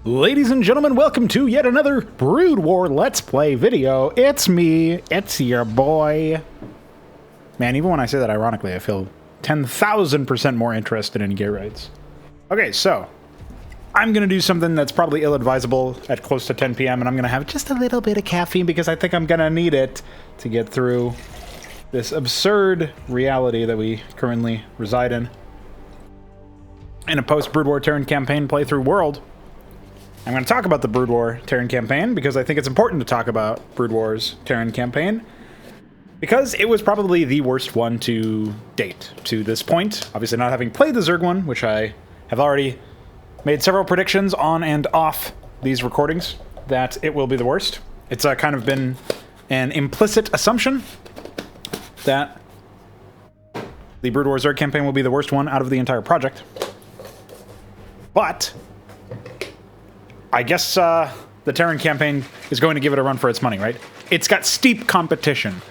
Ladies and gentlemen, welcome to yet another Brood War Let's Play video. It's me, it's your boy. Man, even when I say that ironically, I feel 10,000% more interested in gay rights. Okay, so I'm going to do something that's probably ill-advisable at close to 10 p.m. and I'm going to have just a little bit of caffeine because I think I'm going to need it to get through this absurd reality that we currently reside in a post-Brood War Terran campaign playthrough world. I'm going to talk about the Brood War Terran campaign because I think it's important to talk about Brood War's Terran campaign because it was probably the worst one to date to this point. Obviously not having played the Zerg one, which I have already made several predictions on and off these recordings that it will be the worst. It's kind of been an implicit assumption that the Brood War Zerg campaign will be the worst one out of the entire project. But I guess the Terran campaign is going to give it a run for its money, right? It's got steep competition.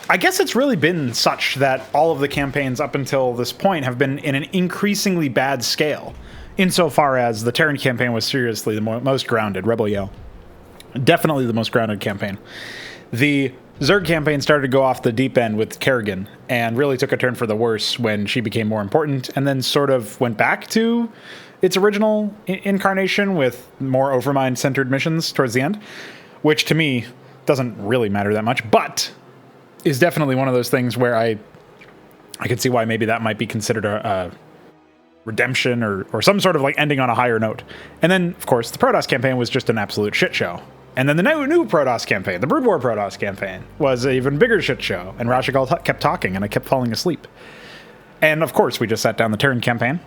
I guess it's really been such that all of the campaigns up until this point have been in an increasingly bad scale, insofar as the Terran campaign was seriously the most grounded. Rebel Yell. Definitely the most grounded campaign. The Zerg campaign started to go off the deep end with Kerrigan, and really took a turn for the worse when she became more important, and then sort of went back to its original incarnation with more Overmind-centered missions towards the end, which to me doesn't really matter that much, but is definitely one of those things where I could see why maybe that might be considered a redemption or some sort of like ending on a higher note. And then, of course, the Protoss campaign was just an absolute shit show. And then the new Protoss campaign, the Brood War Protoss campaign, was an even bigger shit show. And Rashigal kept talking, and I kept falling asleep. And of course, we just sat down the Terran campaign,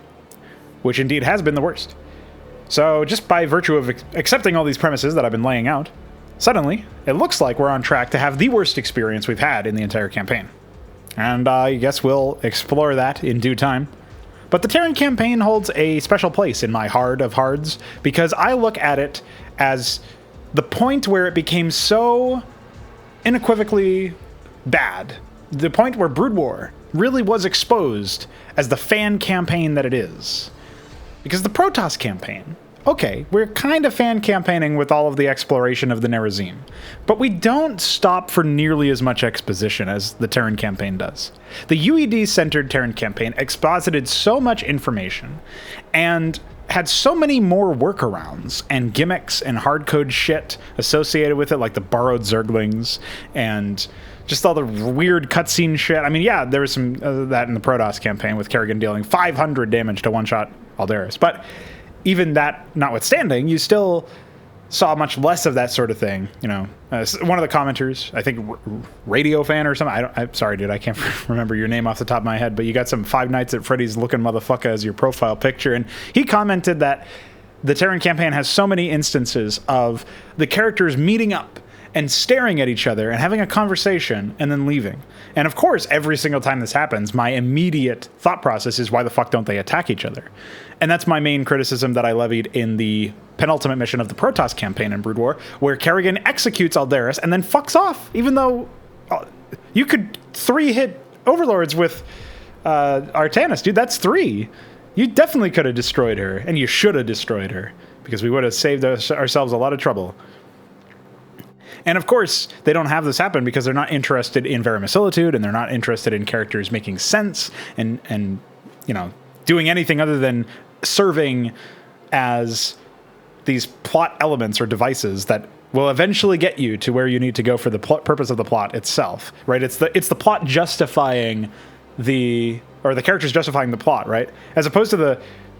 which indeed has been the worst. So just by virtue of accepting all these premises that I've been laying out, suddenly it looks like we're on track to have the worst experience we've had in the entire campaign. And I guess we'll explore that in due time. But the Terran campaign holds a special place in my heart of hearts because I look at it as the point where it became so unequivocally bad. The point where Brood War really was exposed as the fan campaign that it is. Because the Protoss campaign, okay, we're kind of fan campaigning with all of the exploration of the Nerazim, but we don't stop for nearly as much exposition as the Terran campaign does. The UED-centered Terran campaign exposited so much information and had so many more workarounds and gimmicks and hardcode shit associated with it, like the borrowed Zerglings and just all the weird cutscene shit. I mean, yeah, there was some of that in the Protoss campaign with Kerrigan dealing 500 damage to one-shot Aldaris. But even that notwithstanding, you still saw much less of that sort of thing. You know, one of the commenters, I think Radio Fan or something. I'm sorry, dude, I can't remember your name off the top of my head, but you got some Five Nights at Freddy's looking motherfucker as your profile picture. And he commented that the Terran campaign has so many instances of the characters meeting up and staring at each other and having a conversation and then leaving. And of course, every single time this happens, my immediate thought process is, why the fuck don't they attack each other? And that's my main criticism that I levied in the penultimate mission of the Protoss campaign in Brood War, where Kerrigan executes Aldaris and then fucks off, even though you could 3-hit Overlords with Artanis. Dude, that's 3. You definitely could have destroyed her, and you should have destroyed her, because we would have saved ourselves a lot of trouble. And of course, they don't have this happen because they're not interested in verisimilitude, and they're not interested in characters making sense and you know, doing anything other than serving as these plot elements or devices that will eventually get you to where you need to go for the purpose of the plot itself, right? It's the plot justifying the characters justifying the plot, right? As opposed to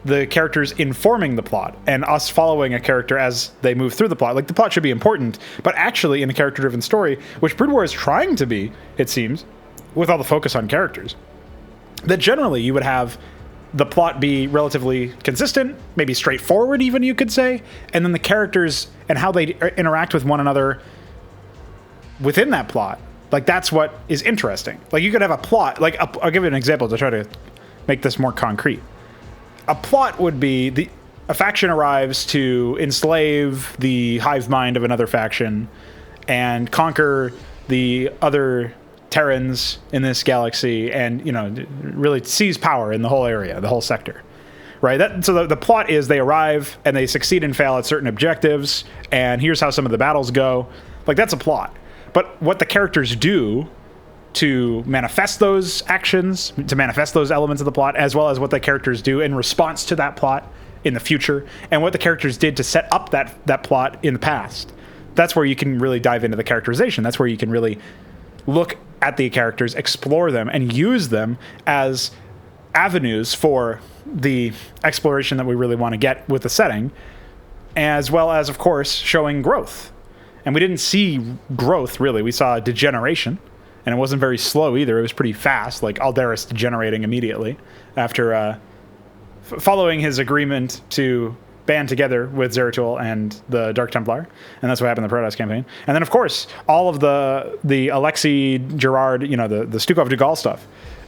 the characters informing the plot and us following a character as they move through the plot. Like, the plot should be important, but actually in a character-driven story, which Brood War is trying to be, it seems, with all the focus on characters, that generally you would have the plot be relatively consistent, maybe straightforward even, you could say, and then the characters and how they interact with one another within that plot. Like, that's what is interesting. Like, you could have a plot, like, I'll give you an example to try to make this more concrete. A plot would be a faction arrives to enslave the hive mind of another faction and conquer the other Terrans in this galaxy and, you know, really seize power in the whole area, the whole sector, right? So the plot is they arrive and they succeed and fail at certain objectives, and here's how some of the battles go. Like, that's a plot. But what the characters do to manifest those actions, to manifest those elements of the plot, as well as what the characters do in response to that plot in the future, and what the characters did to set up that plot in the past, that's where you can really dive into the characterization. That's where you can really look at the characters, explore them, and use them as avenues for the exploration that we really want to get with the setting, as well as, of course, showing growth. And we didn't see growth, really. We saw degeneration, and it wasn't very slow either. It was pretty fast, like Aldaris degenerating immediately after following his agreement to band together with Zeratul and the Dark Templar, and that's what happened in the Protoss campaign. And then, of course, all of the Alexei, Gerard, you know, the Stukov de Gaulle stuff,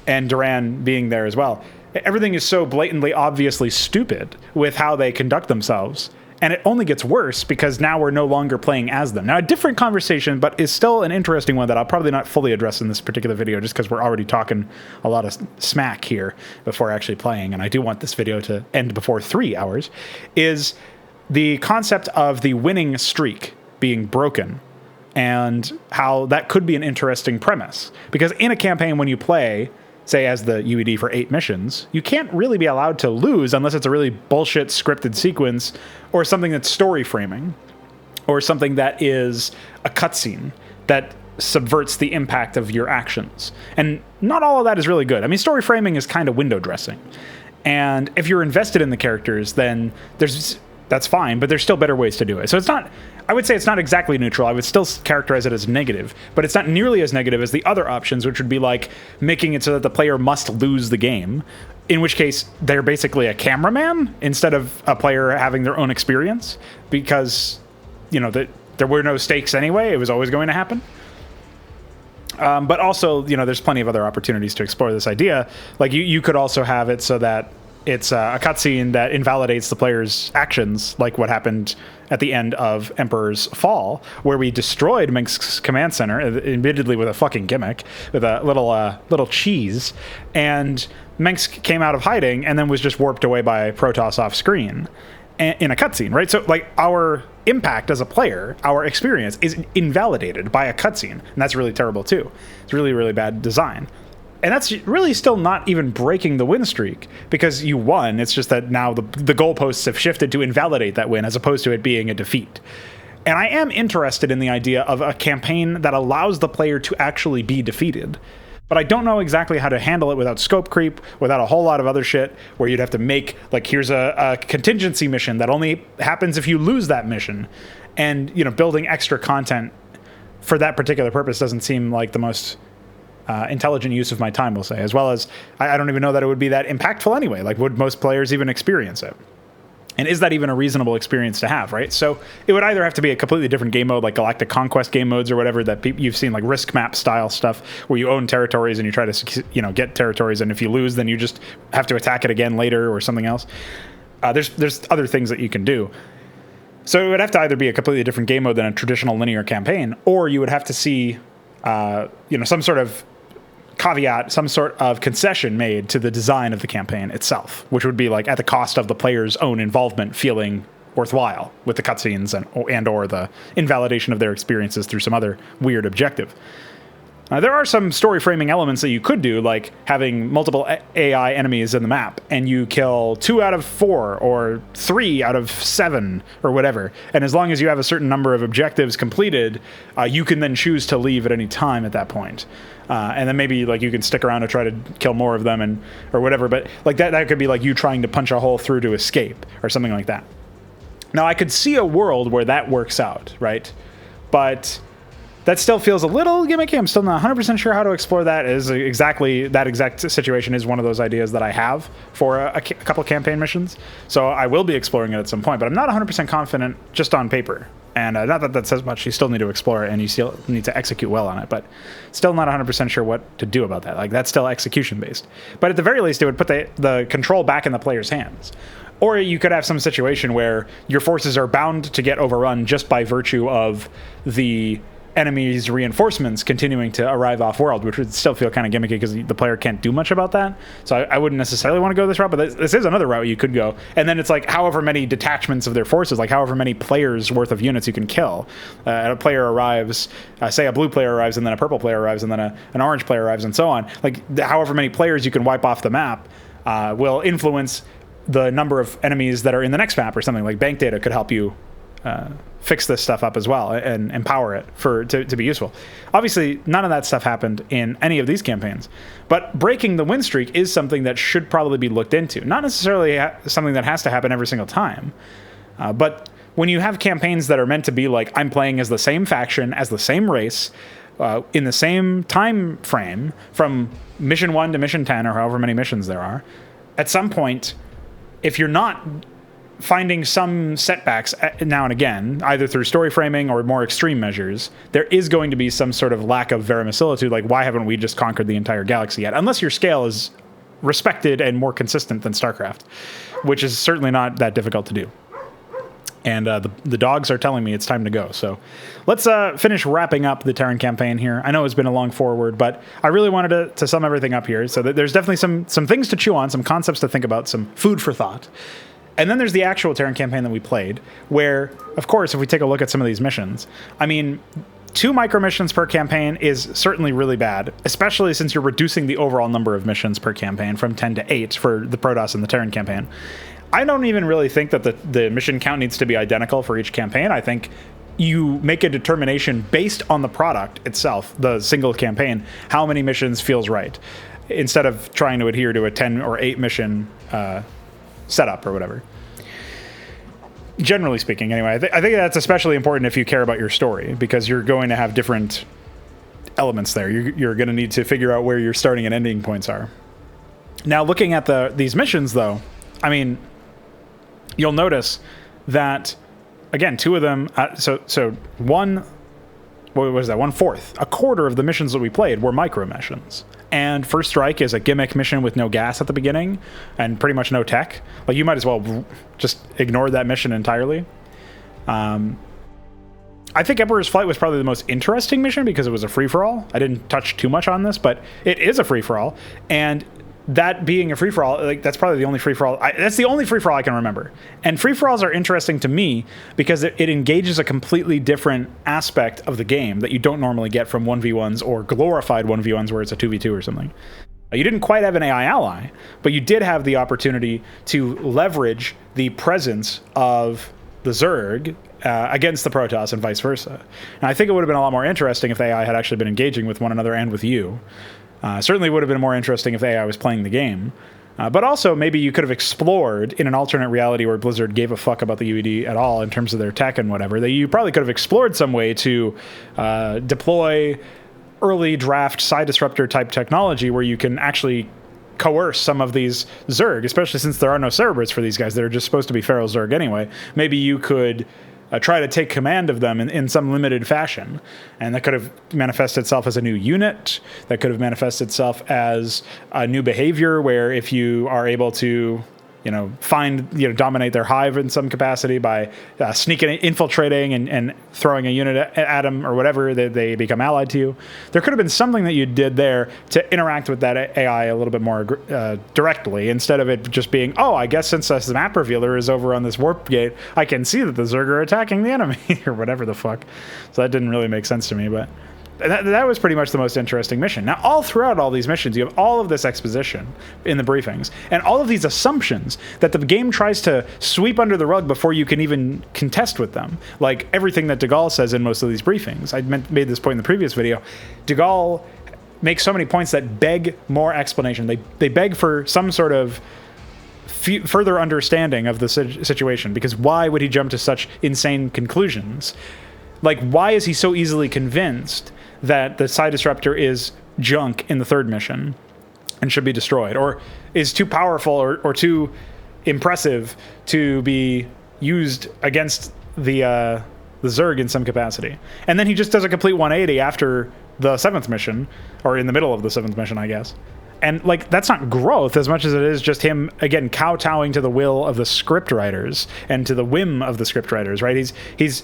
and Duran being there as well. Everything is so blatantly, obviously stupid with how they conduct themselves, and it only gets worse because now we're no longer playing as them. Now, a different conversation, but is still an interesting one that I'll probably not fully address in this particular video, just because we're already talking a lot of smack here before actually playing, and I do want this video to end before 3 hours, is the concept of the winning streak being broken, and how that could be an interesting premise. Because in a campaign, when you play, say, as the UED for 8 missions, you can't really be allowed to lose unless it's a really bullshit scripted sequence or something that's story framing or something that is a cutscene that subverts the impact of your actions. And not all of that is really good. I mean, story framing is kind of window dressing. And if you're invested in the characters, then that's fine, but there's still better ways to do it. So it's not, I would say it's not exactly neutral. I would still characterize it as negative, but it's not nearly as negative as the other options, which would be like making it so that the player must lose the game, in which case they're basically a cameraman instead of a player having their own experience, because, you know, there were no stakes anyway. It was always going to happen. But also, you know, there's plenty of other opportunities to explore this idea. Like, you could also have it so that it's a cutscene that invalidates the player's actions, like what happened at the end of Emperor's Fall, where we destroyed Minsk's command center, admittedly with a fucking gimmick, with a little cheese, and Minsk came out of hiding and then was just warped away by Protoss off screen in a cutscene, right? So, like, our impact as a player, our experience, is invalidated by a cutscene, and that's really terrible too. It's really, really bad design. And that's really still not even breaking the win streak, because you won. It's just that now the goalposts have shifted to invalidate that win as opposed to it being a defeat. And I am interested in the idea of a campaign that allows the player to actually be defeated. But I don't know exactly how to handle it without scope creep, without a whole lot of other shit, where you'd have to make, like, here's a contingency mission that only happens if you lose that mission. And, you know, building extra content for that particular purpose doesn't seem like the most intelligent use of my time, we'll say, as well as I don't even know that it would be that impactful anyway. Like, would most players even experience it? And is that even a reasonable experience to have, right? So it would either have to be a completely different game mode, like Galactic Conquest game modes or whatever that you've seen, like risk map style stuff, where you own territories and you try to, you know, get territories, and if you lose, then you just have to attack it again later or something else. There's other things that you can do. So it would have to either be a completely different game mode than a traditional linear campaign, or you would have to see, you know, some sort of caveat, some sort of concession made to the design of the campaign itself, which would be like at the cost of the player's own involvement feeling worthwhile with the cutscenes and or the invalidation of their experiences through some other weird objective. There are some story framing elements that you could do, like having multiple AI enemies in the map, and you kill 2 out of 4 or 3 out of 7 or whatever. And as long as you have a certain number of objectives completed, you can then choose to leave at any time at that point. And then maybe like you can stick around to try to kill more of them or whatever. But like that could be like you trying to punch a hole through to escape or something like that. Now, I could see a world where that works out, right? But that still feels a little gimmicky. I'm still not 100% sure how to explore that. That exact situation is one of those ideas that I have for a couple campaign missions. So I will be exploring it at some point, but I'm not 100% confident just on paper. And not that that says much. You still need to explore it, and you still need to execute well on it, but still not 100% sure what to do about that. Like, that's still execution-based. But at the very least, it would put the control back in the player's hands. Or you could have some situation where your forces are bound to get overrun just by virtue of the enemies reinforcements continuing to arrive off world, which would still feel kind of gimmicky because the player can't do much about that. So I wouldn't necessarily want to go this route, but this is another route you could go. And then it's like however many detachments of their forces, like however many players worth of units you can kill. A player arrives, say a blue player arrives, and then a purple player arrives, and then an orange player arrives, and so on. Like however many players you can wipe off the map will influence the number of enemies that are in the next map or something. Like bank data could help you fix this stuff up as well and empower it to be useful. Obviously, none of that stuff happened in any of these campaigns, but breaking the win streak is something that should probably be looked into. Not necessarily something that has to happen every single time, but when you have campaigns that are meant to be like, I'm playing as the same faction, as the same race, in the same time frame, from mission 1 to mission 10, or however many missions there are, at some point, if you're not finding some setbacks now and again, either through story framing or more extreme measures, there is going to be some sort of lack of verisimilitude. Like, why haven't we just conquered the entire galaxy yet? Unless your scale is respected and more consistent than Starcraft, which is certainly not that difficult to do. And the dogs are telling me it's time to go. So let's finish wrapping up the Terran campaign here. I know it's been a long forward, but I really wanted to sum everything up here. So there's definitely some things to chew on, some concepts to think about, some food for thought. And then there's the actual Terran campaign that we played, where, of course, if we take a look at some of these missions, I mean, 2 micro missions per campaign is certainly really bad, especially since you're reducing the overall number of missions per campaign from 10 to 8 for the Protoss and the Terran campaign. I don't even really think that the mission count needs to be identical for each campaign. I think you make a determination based on the product itself, the single campaign, how many missions feels right, instead of trying to adhere to a 10 or 8 mission setup or whatever. Generally speaking, anyway, I think that's especially important if you care about your story, because you're going to have different elements there. You're going to need to figure out where your starting and ending points are. Now, looking at these missions, though, I mean, you'll notice that, again, 2 of them, so one, what was that, 1/4, a quarter of the missions that we played were micro missions. And First Strike is a gimmick mission with no gas at the beginning and pretty much no tech. Like, you might as well just ignore that mission entirely. I think Emperor's Flight was probably the most interesting mission because it was a free-for-all. I didn't touch too much on this, but it is a free-for-all. And that being a free-for-all, like, that's probably the only free-for-all. That's the only free-for-all I can remember. And free-for-alls are interesting to me because it engages a completely different aspect of the game that you don't normally get from 1v1s or glorified 1v1s where it's a 2v2 or something. You didn't quite have an AI ally, but you did have the opportunity to leverage the presence of the Zerg against the Protoss and vice versa. And I think it would have been a lot more interesting if the AI had actually been engaging with one another and with you. Certainly would have been more interesting if the AI was playing the game. But also, maybe you could have explored in an alternate reality where Blizzard gave a fuck about the UED at all in terms of their tech and whatever, that you probably could have explored some way to deploy early draft side disruptor type technology where you can actually coerce some of these Zerg, especially since there are no Cerberus for these guys. They're just supposed to be feral Zerg anyway. Maybe you could try to take command of them in some limited fashion. And that could have manifested itself as a new unit. That could have manifested itself as a new behavior where if you are able to, dominate their hive in some capacity by sneaking, infiltrating and throwing a unit at them or whatever, they become allied to you. There could have been something that you did there to interact with that AI a little bit more directly, instead of it just being, oh, I guess since this map revealer is over on this warp gate, I can see that the Zerg are attacking the enemy or whatever the fuck. So that didn't really make sense to me, but that was pretty much the most interesting mission. Now, all throughout all these missions, you have all of this exposition in the briefings, and all of these assumptions that the game tries to sweep under the rug before you can even contest with them. Like everything that De Gaulle says in most of these briefings. I made this point in the previous video. De Gaulle makes so many points that beg more explanation. They beg for some sort of further understanding of the situation, because why would he jump to such insane conclusions? Like, why is he so easily convinced that the side disruptor is junk in the 3rd mission and should be destroyed, or is too powerful or too impressive to be used against the Zerg in some capacity? And then he just does a complete 180 after the 7th mission, or in the middle of the 7th mission, I guess. And, like, that's not growth as much as it is just him, again, kowtowing to the will of the script writers and to the whim of the script writers, right? He's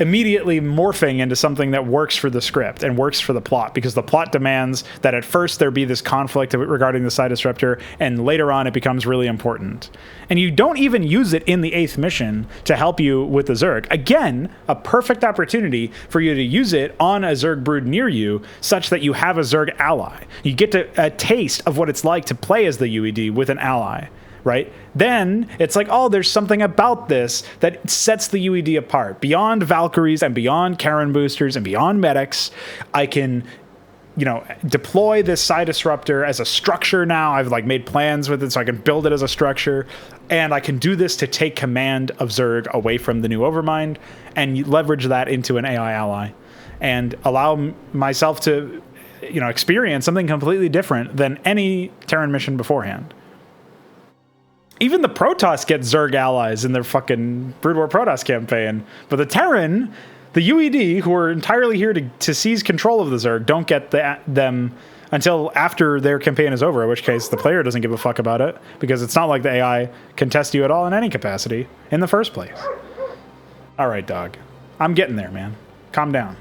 immediately morphing into something that works for the script and works for the plot, because the plot demands that at first there be this conflict regarding the Psi Disruptor, and later on it becomes really important. And you don't even use it in the 8th mission to help you with the Zerg. Again, a perfect opportunity for you to use it on a Zerg brood near you, such that you have a Zerg ally. You get a taste of what it's like to play as the UED with an ally. Right? Then it's like, oh, there's something about this that sets the UED apart. Beyond Valkyries and beyond Terran boosters and beyond medics, I can, deploy this Psi Disruptor as a structure now. I've made plans with it so I can build it as a structure. And I can do this to take command of Zerg away from the new Overmind and leverage that into an AI ally and allow myself to, experience something completely different than any Terran mission beforehand. Even the Protoss get Zerg allies in their fucking Brood War Protoss campaign. But the Terran, the UED, who are entirely here to seize control of the Zerg, don't get them until after their campaign is over, in which case the player doesn't give a fuck about it, because it's not like the AI can test you at all in any capacity in the first place. All right, dog. I'm getting there, man. Calm down.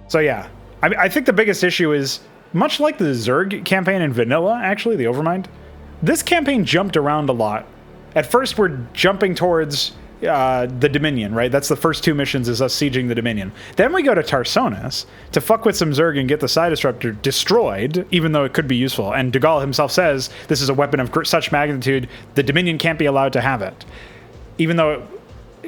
So yeah, I think the biggest issue is, much like the Zerg campaign in vanilla, actually, the Overmind, this campaign jumped around a lot. At first, we're jumping towards the Dominion, right? That's the first 2 missions, is us sieging the Dominion. Then we go to Tarsonis to fuck with some Zerg and get the Psi Disruptor destroyed, even though it could be useful. And Dugall himself says this is a weapon of such magnitude, the Dominion can't be allowed to have it. Even though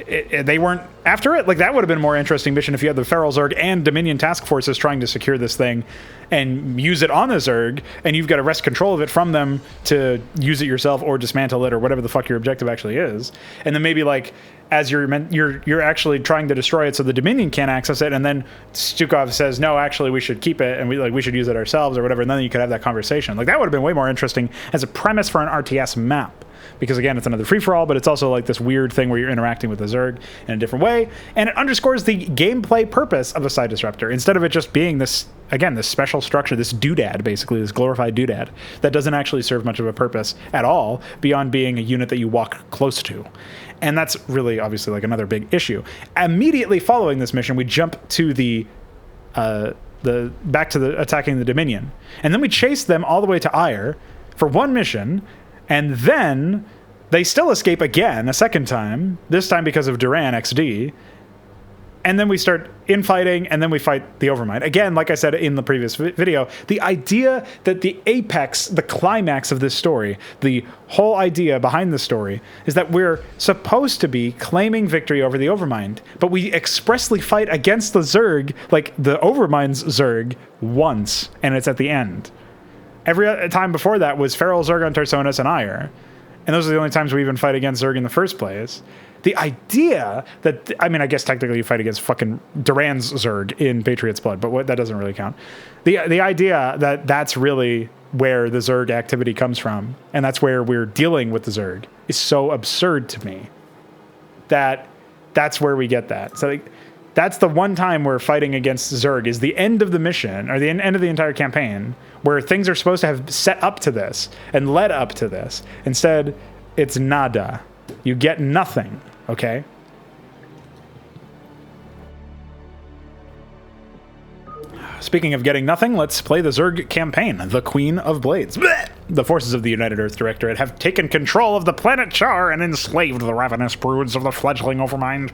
they weren't after it. That would have been a more interesting mission if you had the Feral Zerg and Dominion task forces trying to secure this thing and use it on the Zerg, and you've got to wrest control of it from them to use it yourself or dismantle it or whatever the fuck your objective actually is. And then maybe as you're actually trying to destroy it so the Dominion can't access it, and then Stukov says, no, actually we should keep it and we should use it ourselves or whatever, and then you could have that conversation. That would have been way more interesting as a premise for an RTS map. Because again, it's another free-for-all, but it's also this weird thing where you're interacting with the Zerg in a different way, and it underscores the gameplay purpose of a Psi Disruptor, instead of it just being this special structure, this doodad, basically, this glorified doodad, that doesn't actually serve much of a purpose at all, beyond being a unit that you walk close to. And that's really, obviously, another big issue. Immediately following this mission, we jump to back to the attacking the Dominion. And then we chase them all the way to Ire for one mission, and then they still escape again, a second time, this time because of Duran XD. And then we start infighting, and then we fight the Overmind. Again, like I said in the previous video, the idea that the apex, the climax of this story, the whole idea behind the story, is that we're supposed to be claiming victory over the Overmind, but we expressly fight against the Zerg, the Overmind's Zerg, once, and it's at the end. Every time before that was Feral Zerg on Tarsonis and Ire. And those are the only times we even fight against Zerg in the first place. The idea that, I guess technically you fight against fucking Duran's Zerg in Patriot's Blood, but that doesn't really count. The idea that that's really where the Zerg activity comes from, and that's where we're dealing with the Zerg, is so absurd to me that that's where we get that. So that's the one time we're fighting against Zerg, is the end of the mission, or the end of the entire campaign, where things are supposed to have set up to this and led up to this. Instead, it's nada. You get nothing, okay? Speaking of getting nothing, let's play the Zerg campaign, the Queen of Blades. Blech! The forces of the United Earth Directorate have taken control of the planet Char and enslaved the ravenous broods of the fledgling Overmind.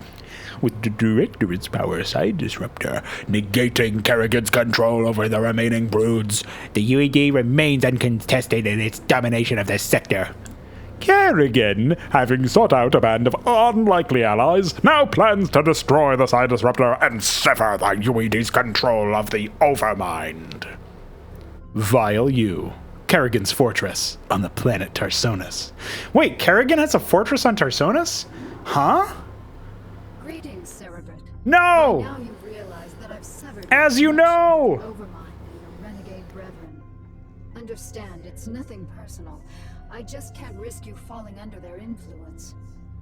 With the Directorate's power Psi Disruptor negating Kerrigan's control over the remaining broods, the UED remains uncontested in its domination of the sector. Kerrigan, having sought out a band of unlikely allies, now plans to destroy the Psi Disruptor and sever the UED's control of the Overmind. Vile U, Kerrigan's fortress on the planet Tarsonis. Wait, Kerrigan has a fortress on Tarsonis? Huh? Greetings, Cerebrit. No! Now you've realized that I've severed As you know! Overmind and your renegade brethren. Understand, it's nothing personal. I just can't risk you falling under their influence.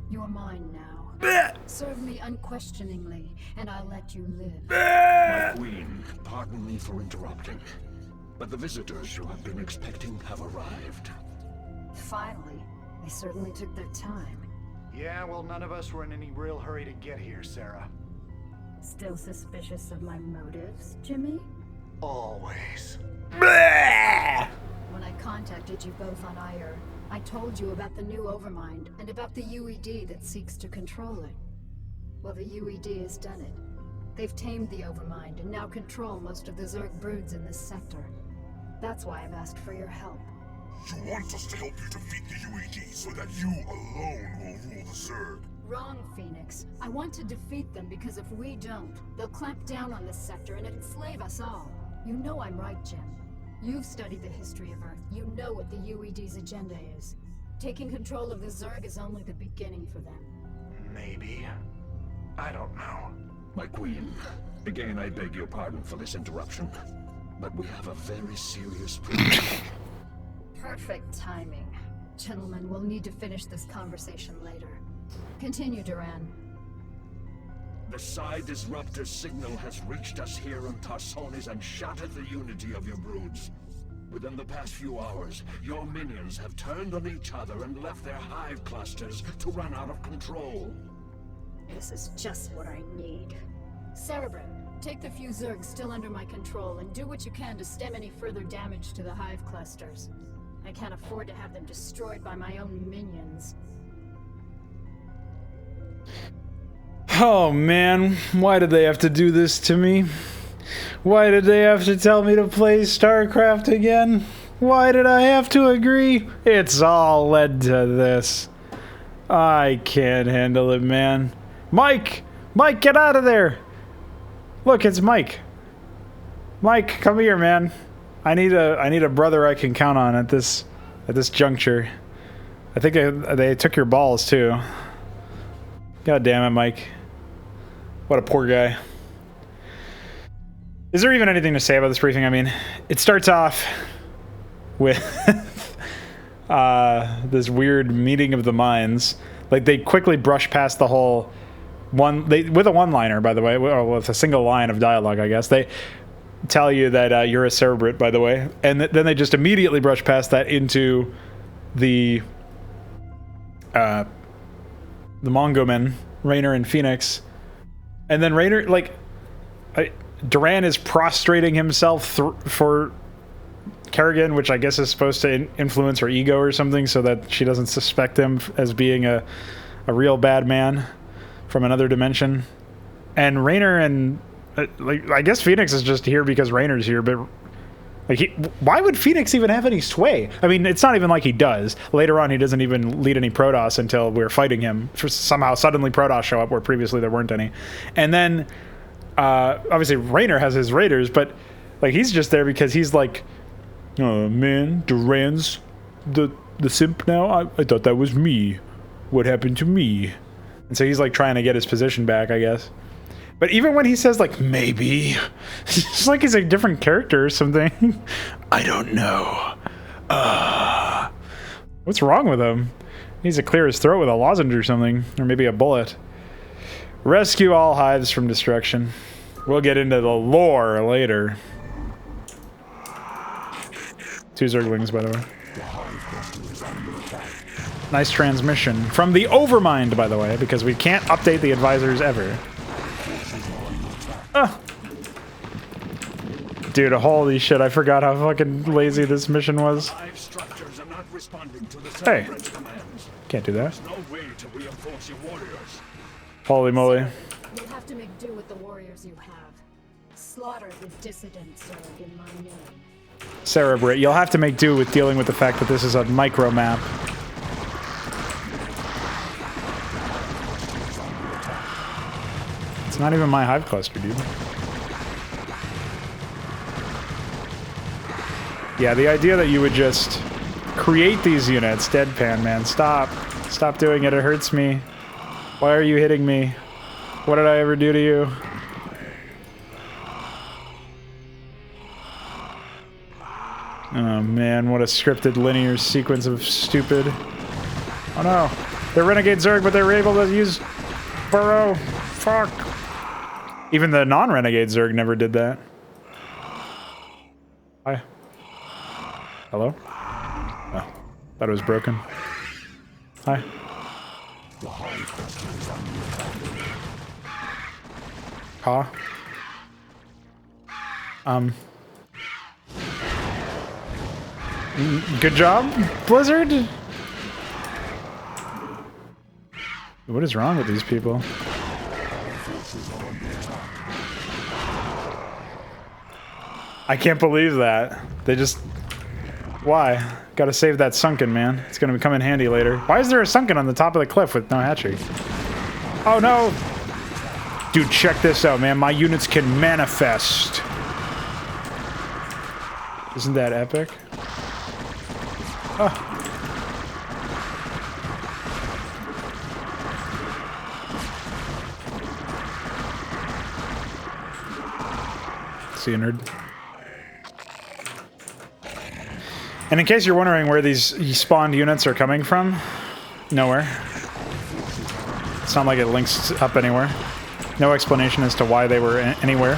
You're mine now. Blech! Serve me unquestioningly, and I'll let you live. My queen, pardon me for interrupting, but the visitors you have been expecting have arrived. Finally, they certainly took their time. Yeah, well, none of us were in any real hurry to get here, Sarah. Still suspicious of my motives, Jimmy? Always. Blah! When I contacted you both on Ire, I told you about the new Overmind and about the UED that seeks to control it. Well, the UED has done it. They've tamed the Overmind and now control most of the Zerg broods in this sector. That's why I've asked for your help. You want us to help you defeat the UED so that you alone will rule the Zerg? Wrong, Phoenix. I want to defeat them because if we don't, they'll clamp down on this sector and enslave us all. You know I'm right, Jim. You've studied the history of Earth. You know what the UED's agenda is. Taking control of the Zerg is only the beginning for them. Maybe. I don't know. My queen, again I beg your pardon for this interruption, but we have a very serious problem. Perfect timing. Gentlemen, we'll need to finish this conversation later. Continue, Duran. The Psi Disruptor signal has reached us here on Tarsonis and shattered the unity of your broods. Within the past few hours, your minions have turned on each other and left their hive clusters to run out of control. This is just what I need. Cerebrin, take the few Zergs still under my control and do what you can to stem any further damage to the hive clusters. I can't afford to have them destroyed by my own minions. Oh man, why did they have to do this to me? Why did they have to tell me to play Starcraft again? Why did I have to agree? It's all led to this. I can't handle it, man. Mike! Mike, get out of there! Look, it's Mike. Mike, come here, man. I need a brother I can count on at this juncture. I think they took your balls too. God damn it, Mike. What a poor guy. Is there even anything to say about this briefing? I mean, it starts off with this weird meeting of the minds. Like, they quickly brush past the whole with a one-liner, by the way, or with a single line of dialogue, I guess. They tell you that you're a Cerebrit, by the way, and then they just immediately brush past that into the Mongo men, Raynor and Phoenix. And then Raynor, like, Duran is prostrating himself for Kerrigan, which I guess is supposed to influence her ego or something so that she doesn't suspect him as being a real bad man from another dimension. And Raynor and, like, I guess Phoenix is just here because Raynor's here, but like, why would Phoenix even have any sway? I mean, it's not even like he does. Later on, he doesn't even lead any Protoss until we're fighting him. Somehow, suddenly Protoss show up where previously there weren't any. And then, obviously, Raynor has his Raiders, but like, he's just there because he's like, oh man, Duran's the simp now? I thought that was me. What happened to me? And so he's like trying to get his position back, I guess. But even when he says, like, maybe, it's like he's a different character or something. I don't know. What's wrong with him? He needs to clear his throat with a lozenge or something. Or maybe a bullet. Rescue all hives from destruction. We'll get into the lore later. 2 Zerglings, by the way. Nice transmission. From the Overmind, by the way, because we can't update the advisors ever. Dude, holy shit, I forgot how fucking lazy this mission was. Hey. Can't do that. Holy moly. You'll have to make do with the warriors you have. Slaughter the dissidents, Zerg, in my name. Cerebrit, you'll have to make do with dealing with the fact that this is a micro map. It's not even my hive cluster, dude. Yeah, the idea that you would just create these units, deadpan, man. Stop. Stop doing it. It hurts me. Why are you hitting me? What did I ever do to you? Oh man, what a scripted linear sequence of stupid. Oh no. They're Renegade Zerg, but they were able to use Burrow. Fuck. Even the non-Renegade Zerg never did that. Hi. Hello? Oh, thought it was broken. Hi. Huh? Good job, Blizzard? What is wrong with these people? I can't believe that. They just... Why? Gotta save that sunken, man. It's gonna come in handy later. Why is there a sunken on the top of the cliff with no hatchery? Oh no! Dude, check this out, man. My units can manifest. Isn't that epic? Oh. See you, nerd. And in case you're wondering where these spawned units are coming from, nowhere. It's not like it links up anywhere. No explanation as to why they were anywhere.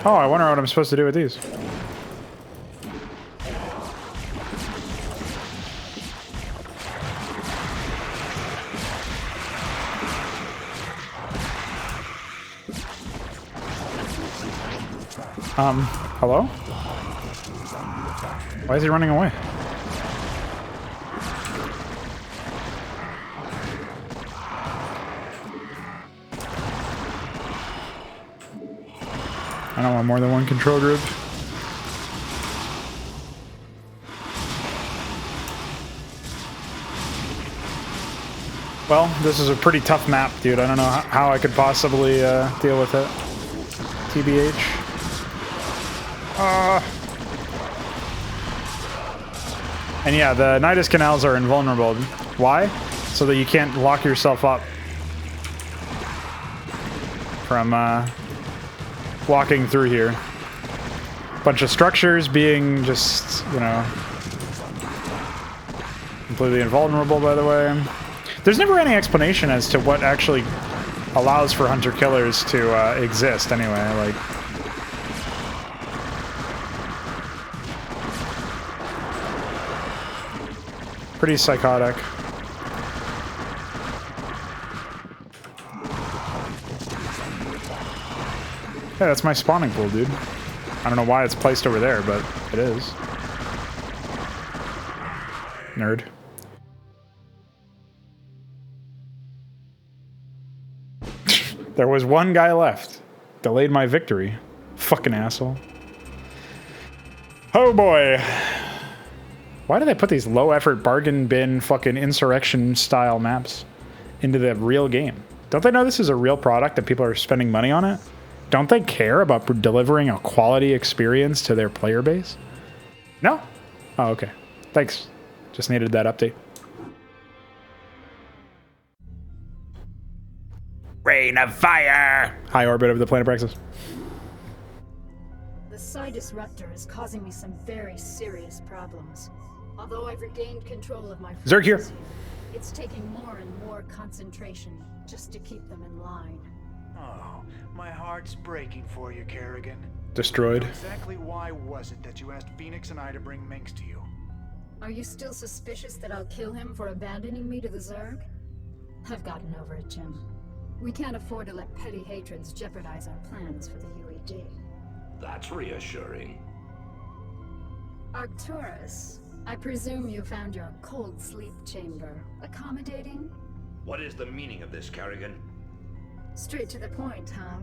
Oh, I wonder what I'm supposed to do with these. Hello? Why is he running away? I don't want more than one control group. Well, this is a pretty tough map, dude. I don't know how I could possibly deal with it. TBH. And yeah, the Nidus canals are invulnerable. Why? So that you can't lock yourself up from walking through here. Bunch of structures being just, you know, completely invulnerable, by the way. There's never any explanation as to what actually allows for hunter-killers to exist anyway, like... Pretty psychotic. Yeah, that's my spawning pool, dude. I don't know why it's placed over there, but it is. Nerd. There was one guy left. Delayed my victory. Fucking asshole. Oh boy. Why do they put these low-effort bargain bin fucking insurrection-style maps into the real game? Don't they know this is a real product that people are spending money on it? Don't they care about delivering a quality experience to their player base? No? Oh, okay. Thanks. Just needed that update. Rain of fire! High orbit of the planet Praxis. The Psi Disruptor is causing me some very serious problems. Although I've regained control of my Zerg here. It's taking more and more concentration just to keep them in line. Oh, my heart's breaking for you, Kerrigan. Destroyed. Exactly why was it that you asked Phoenix and I to bring Minx to you? Are you still suspicious that I'll kill him for abandoning me to the Zerg? I've gotten over it, Jim. We can't afford to let petty hatreds jeopardize our plans for the UED. That's reassuring. Arcturus, I presume you found your cold sleep chamber accommodating? What is the meaning of this, Kerrigan? Straight to the point, huh?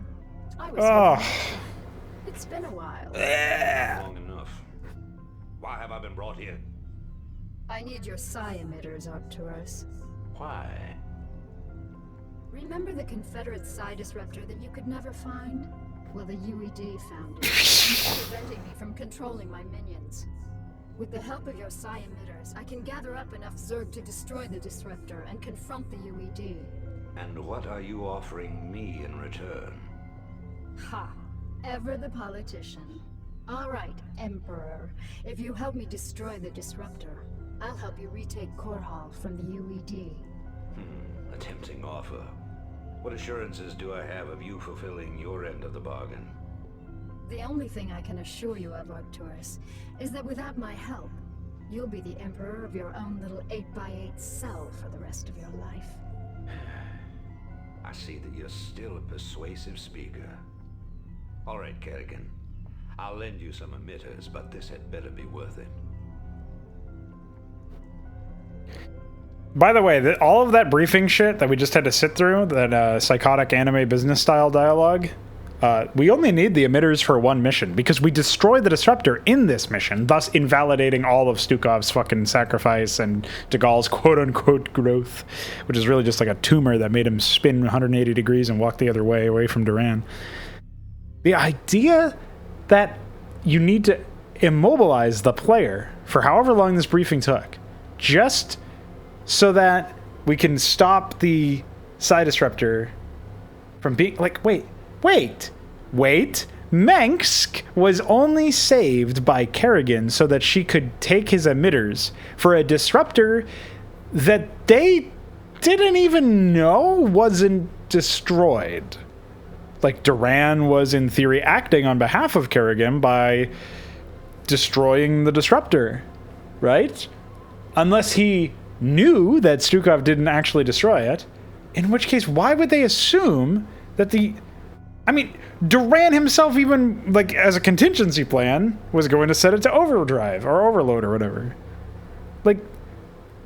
I was hoping. It's been a while. Long enough. Why have I been brought here? I need your psi emitters, Arcturus. Why? Remember the Confederate psi disruptor that you could never find? Well, the UED found it, preventing me from controlling my minions. With the help of your psi emitters, I can gather up enough Zerg to destroy the disruptor and confront the UED. And what are you offering me in return? Ha! Ever the politician. All right, Emperor. If you help me destroy the disruptor, I'll help you retake Core Hall from the UED. A tempting offer. What assurances do I have of you fulfilling your end of the bargain? The only thing I can assure you of, Arcturus, is that without my help, you'll be the emperor of your own little 8x8 cell for the rest of your life. I see that you're still a persuasive speaker. All right, Kerrigan. I'll lend you some emitters, but this had better be worth it. By the way, all of that briefing shit that we just had to sit through, that psychotic anime business style dialogue, we only need the emitters for one mission, because we destroy the disruptor in this mission, thus invalidating all of Stukov's fucking sacrifice and Dagaal's quote-unquote growth, which is really just like a tumor that made him spin 180 degrees and walk the other way, away from Terran. The idea that you need to immobilize the player for however long this briefing took, just so that we can stop the Psi Disruptor from being like, wait, Mengsk was only saved by Kerrigan so that she could take his emitters for a disruptor that they didn't even know wasn't destroyed. Like, Terran was in theory acting on behalf of Kerrigan by destroying the disruptor, right? Unless he knew that Stukov didn't actually destroy it, in which case, why would they assume that the... I mean, Terran himself, even, like, as a contingency plan, was going to set it to overdrive, or overload, or whatever. Like,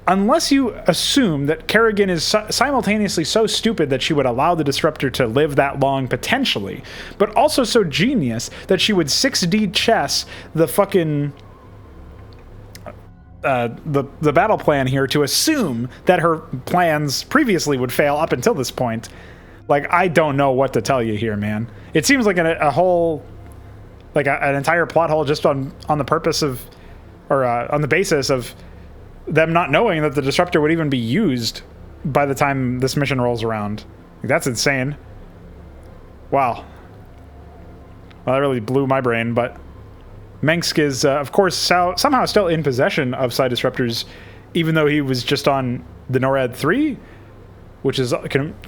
unless you assume that Kerrigan is simultaneously so stupid that she would allow the disruptor to live that long, potentially, but also so genius that she would 6D chess the fucking... the battle plan here to assume that her plans previously would fail up until this point. Like, I don't know what to tell you here, man. It seems like a whole, like an entire plot hole just on the purpose of, or on the basis of them not knowing that the disruptor would even be used by the time this mission rolls around. Like, that's insane. Wow. Well, that really blew my brain, but Mengsk is, of course, somehow still in possession of Psi Disruptors, even though he was just on the NORAD 3, which is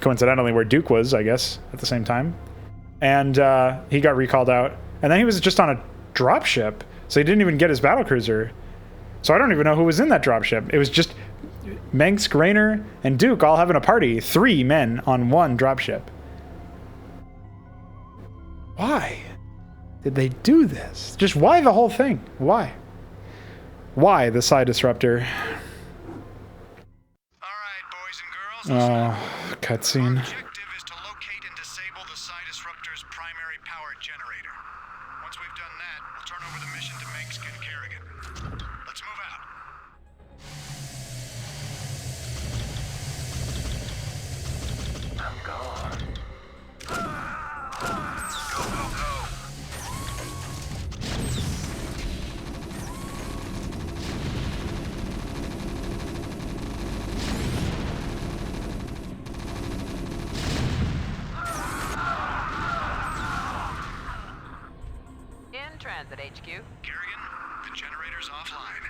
coincidentally where Duke was, I guess, at the same time. And he got recalled out. And then he was just on a dropship, so he didn't even get his battlecruiser. So I don't even know who was in that dropship. It was just Mengsk, Raynor, and Duke all having a party. 3 men on one dropship. Why did they do this? Just why the whole thing? Why? Why the Psi Disruptor? Oh, cutscene. Objective is to locate and disable the Psi Disruptor's primary power generator. Once we've done that, we'll turn over the mission to Mengsk and Kerrigan. Let's move out. I'm gone. Transit HQ. Kerrigan, the generator's offline.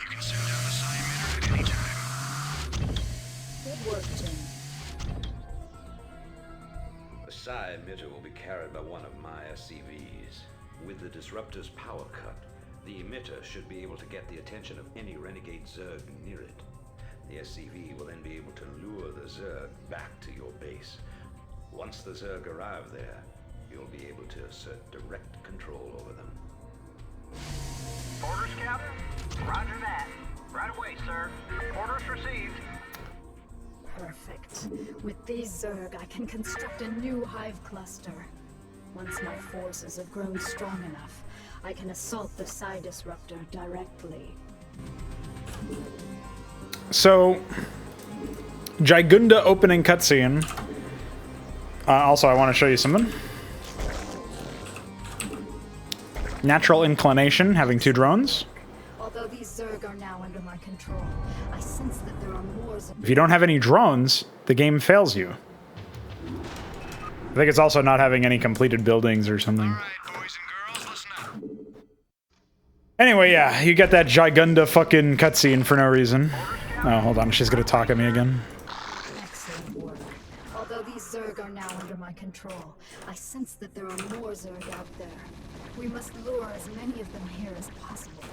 You can send down the Psi emitter at any time. Good work, Jim. The Psi emitter will be carried by one of my SCVs. With the disruptor's power cut, the emitter should be able to get the attention of any renegade Zerg near it. The SCV will then be able to lure the Zerg back to your base. Once the Zerg arrive there, you'll be able to assert direct control over them. Orders, Captain? Roger that. Right away, sir. Orders received. Perfect. With these Zerg, I can construct a new hive cluster. Once my forces have grown strong enough, I can assault the Psi Disruptor directly. So, Gigunda opening cutscene. Also, I want to show you something. Natural inclination, having 2 drones. Although these Zerg are now under my control, I sense that there are more Zerg. If you don't have any drones, the game fails you. I think it's also not having any completed buildings or something. All right, boys and girls, listen up. Anyway, yeah, you get that Gigunda fucking cutscene for no reason. Oh, hold on, she's gonna talk at me again. Excellent work. Although these Zerg are now under my control. I sense that there are more Zerg out there. We must lure as many of them here as possible.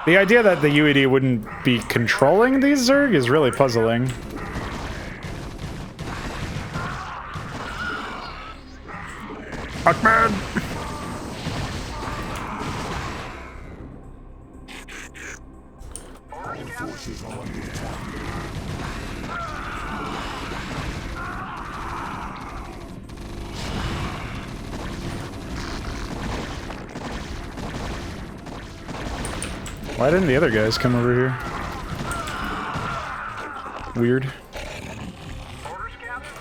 The idea that the UED wouldn't be controlling these Zerg is really puzzling. Ackmed! Why didn't the other guys come over here? Weird. Orders, Captain?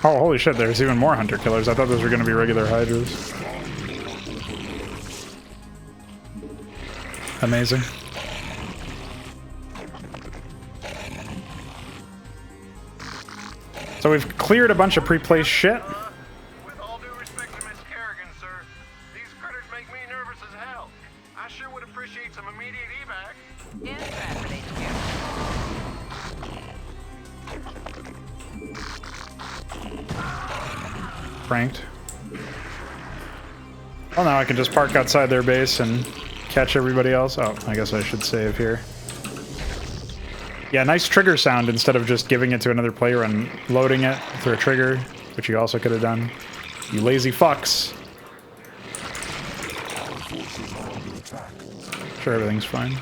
Oh, holy shit, there's even more hunter killers. I thought those were going to be regular hydras. Amazing. So we've cleared a bunch of pre-placed shit. With all due respect to Miss Kerrigan, sir, these critters make me nervous as hell. I sure would appreciate some immediate evac. In transit, HQ. Pranked. Well, now I can just park outside their base and catch everybody else. Oh, I guess I should save here. Yeah, nice trigger sound instead of just giving it to another player and loading it through a trigger, which you also could have done. You lazy fucks. Sure, everything's fine.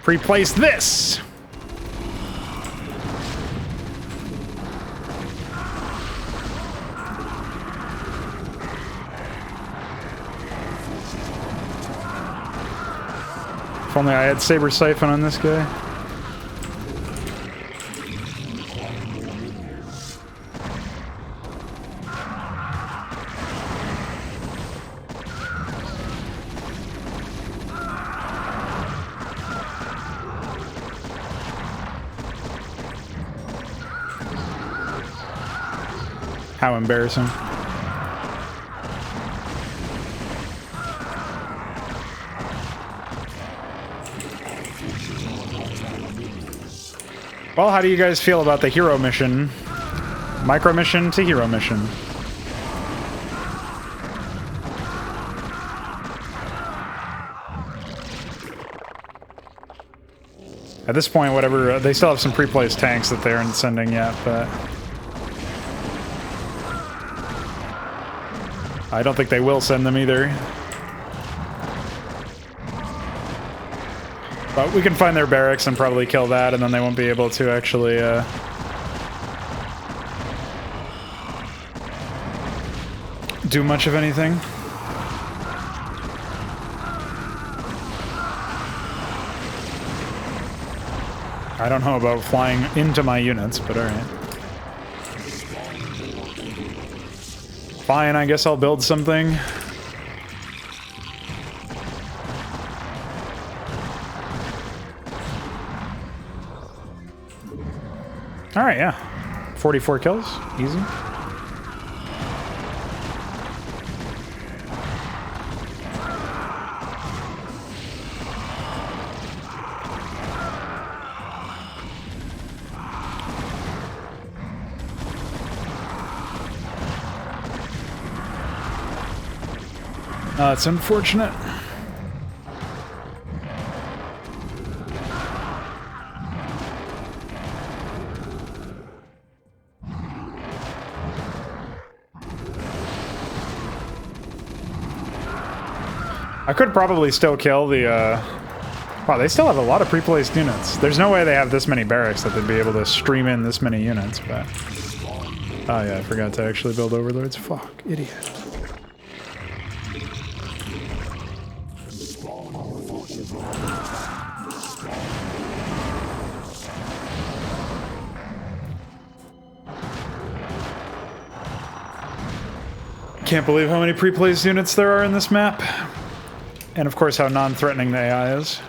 Replace this! If only I had Saber Siphon on this guy. How embarrassing. Well, how do you guys feel about the hero mission? Micro mission to hero mission. At this point, whatever, they still have some pre-placed tanks that they aren't sending yet, but I don't think they will send them either. But we can find their barracks and probably kill that, and then they won't be able to actually do much of anything. I don't know about flying into my units, but alright. Fine, I guess I'll build something. Alright, yeah. 44 kills. Easy. It's unfortunate. I could probably still kill the Wow, they still have a lot of pre-placed units. There's no way they have this many barracks that they'd be able to stream in this many units, but... Oh yeah, I forgot to actually build overlords. Fuck, idiot. Can't believe how many pre-placed units there are in this map. And of course how non-threatening the AI is.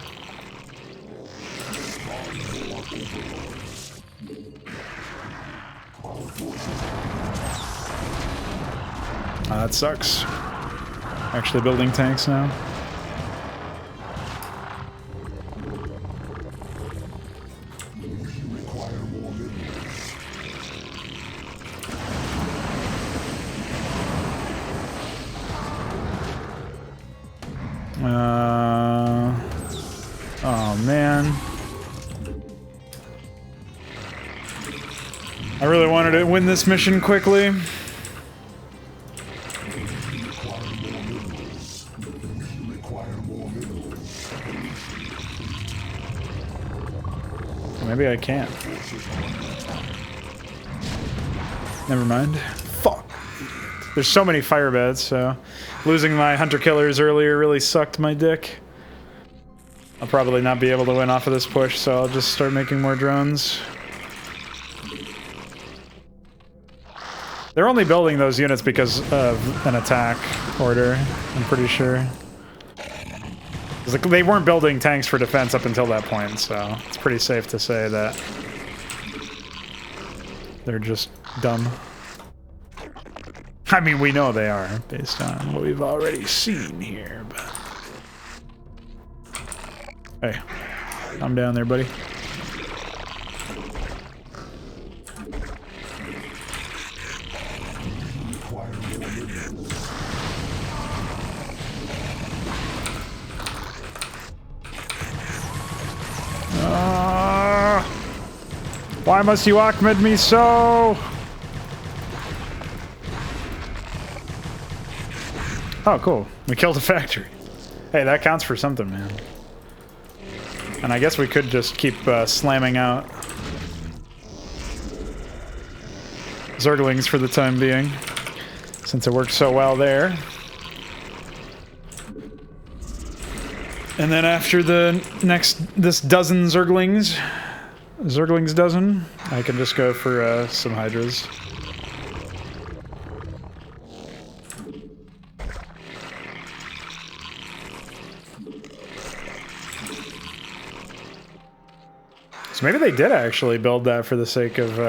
That sucks. Actually building tanks now. Oh man. I really wanted to win this mission quickly. Maybe I can't. Never mind. Fuck. There's so many fire beds, so losing my hunter killers earlier really sucked my dick. I'll probably not be able to win off of this push, so I'll just start making more drones. They're only building those units because of an attack order, I'm pretty sure. They weren't building tanks for defense up until that point, so it's pretty safe to say that they're just dumb. I mean, we know they are, based on what we've already seen here, but... Hey, calm down there, buddy. Why must you Ackmed me so? Oh, cool. We killed a factory. Hey, that counts for something, man. And I guess we could just keep slamming out Zerglings for the time being, since it worked so well there. And then after this dozen Zerglings dozen, I can just go for some Hydras. So maybe they did actually build that for the sake of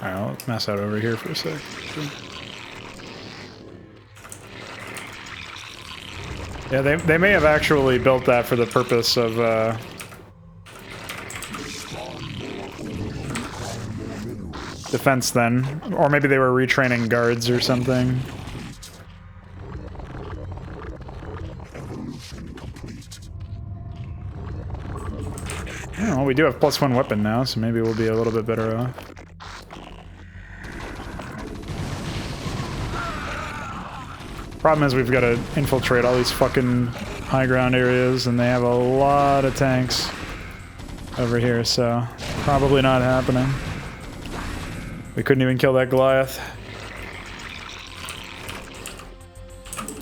Alright, let's mass out over here for a sec. Yeah, they may have actually built that for the purpose of defense then. Or maybe they were retraining guards or something. Oh, we do have +1 weapon now, so maybe we'll be a little bit better off. Problem is we've got to infiltrate all these fucking high ground areas, and they have a lot of tanks over here, so probably not happening. We couldn't even kill that Goliath.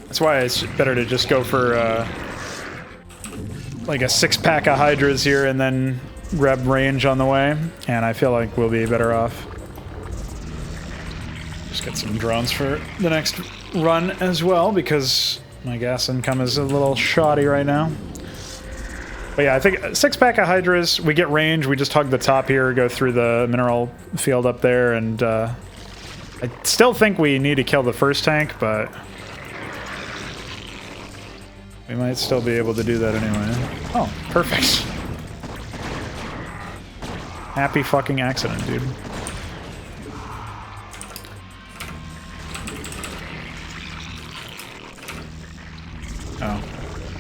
That's why it's better to just go for like a 6-pack of Hydras here and then grab range on the way, and I feel like we'll be better off. Just get some drones for the next run as well, because my gas income is a little shoddy right now. But yeah, I think 6-pack of Hydras, we get range, we just hug the top here, go through the mineral field up there, and I still think we need to kill the first tank, but we might still be able to do that anyway. Oh, perfect. Happy fucking accident, dude. Oh,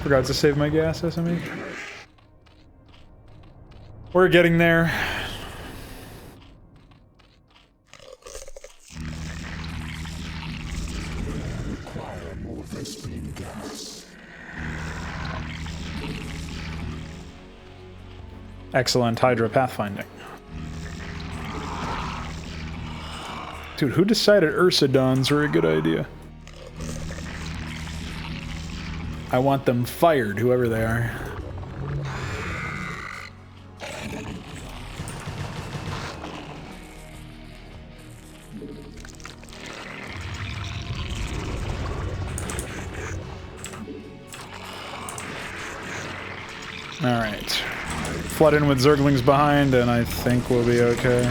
forgot to save my gas, SMH. We're getting there. Excellent Hydra pathfinding. Dude, who decided Ursidons were a good idea? I want them fired, whoever they are. Alright. Flood in with Zerglings behind, and I think we'll be okay.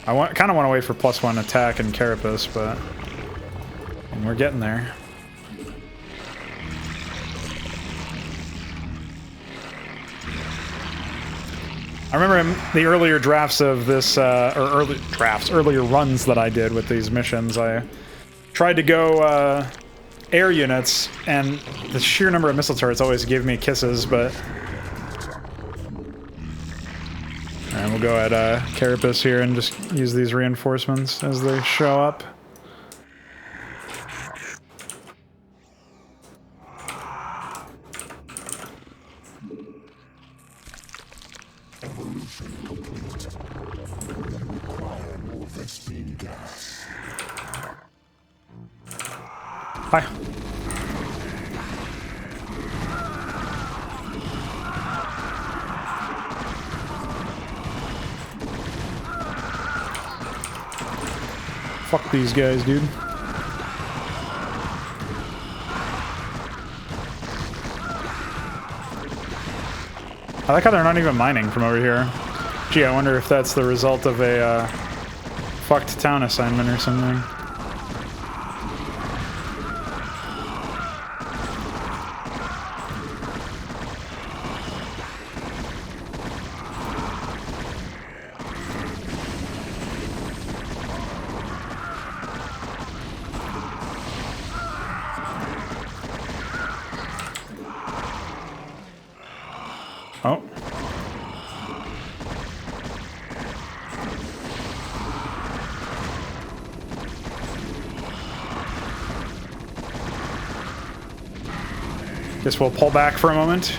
I kind of want to wait for +1 attack and Carapace, but we're getting there. I remember in the earlier drafts of this, earlier runs that I did with these missions, I tried to go air units, and the sheer number of missile turrets always gave me kisses, but... Alright, we'll go at Carapace here and just use these reinforcements as they show up. Hi. Fuck these guys, dude. I like how they're not even mining from over here. Gee, I wonder if that's the result of a fucked town assignment or something. Oh. Guess we'll pull back for a moment.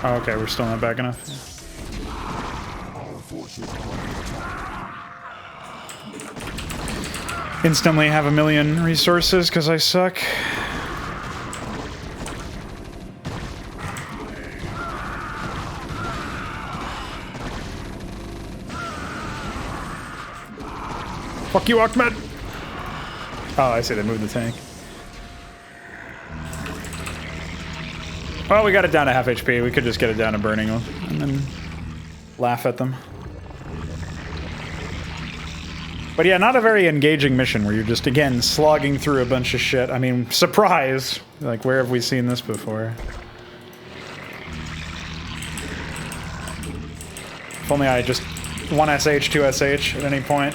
Oh, okay, we're still not back enough. Instantly have 1,000,000 resources because I suck. Fuck you, Ackmed! Oh, I see, they moved the tank. Well, we got it down to half HP. We could just get it down to burning them and then laugh at them. But yeah, not a very engaging mission where you're just, again, slogging through a bunch of shit. I mean, surprise! Like, where have we seen this before? If only I just 1SH, 2SH at any point.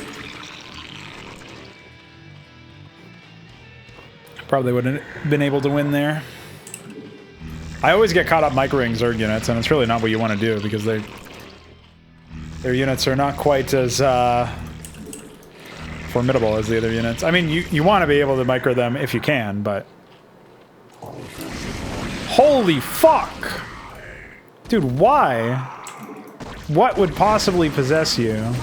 Probably wouldn't have been able to win there. I always get caught up microing Zerg units, and it's really not what you want to do, because their units are not quite as formidable as the other units. I mean, you want to be able to micro them if you can, but... Holy fuck! Dude, why? What would possibly possess you?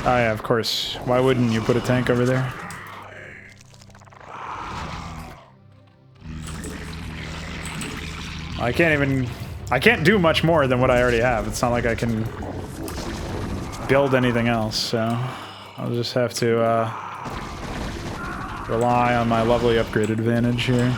Oh yeah, of course. Why wouldn't you put a tank over there? I can't do much more than what I already have. It's not like I can build anything else, so I'll just have to rely on my lovely upgrade advantage here.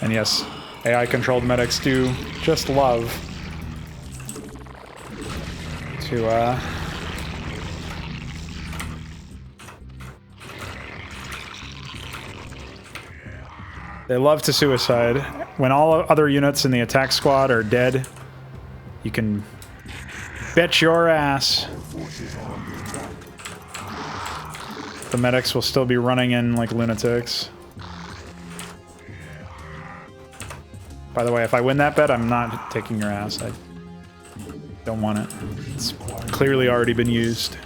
And yes, AI-controlled medics do just love to, they love to suicide. When all other units in the attack squad are dead, you can bet your ass the medics will still be running in like lunatics. By the way, if I win that bet, I'm not taking your ass. I don't want it. It's clearly already been used.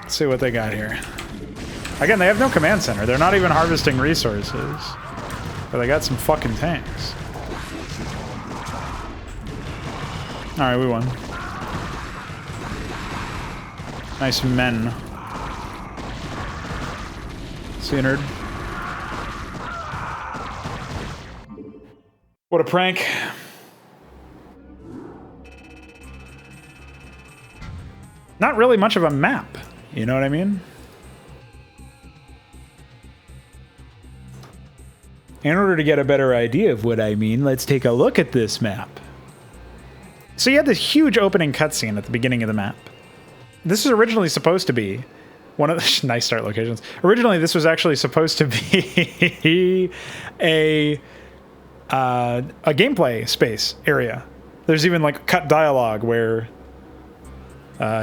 Let's see what they got here. Again, they have no command center. They're not even harvesting resources. But they got some fucking tanks. Alright, we won. Nice men. See you, nerd. What a prank. Not really much of a map. You know what I mean? In order to get a better idea of what I mean, let's take a look at this map. So you had this huge opening cutscene at the beginning of the map. This is originally supposed to be one of the nice start locations. Originally, this was actually supposed to be a gameplay space area. There's even like cut dialogue where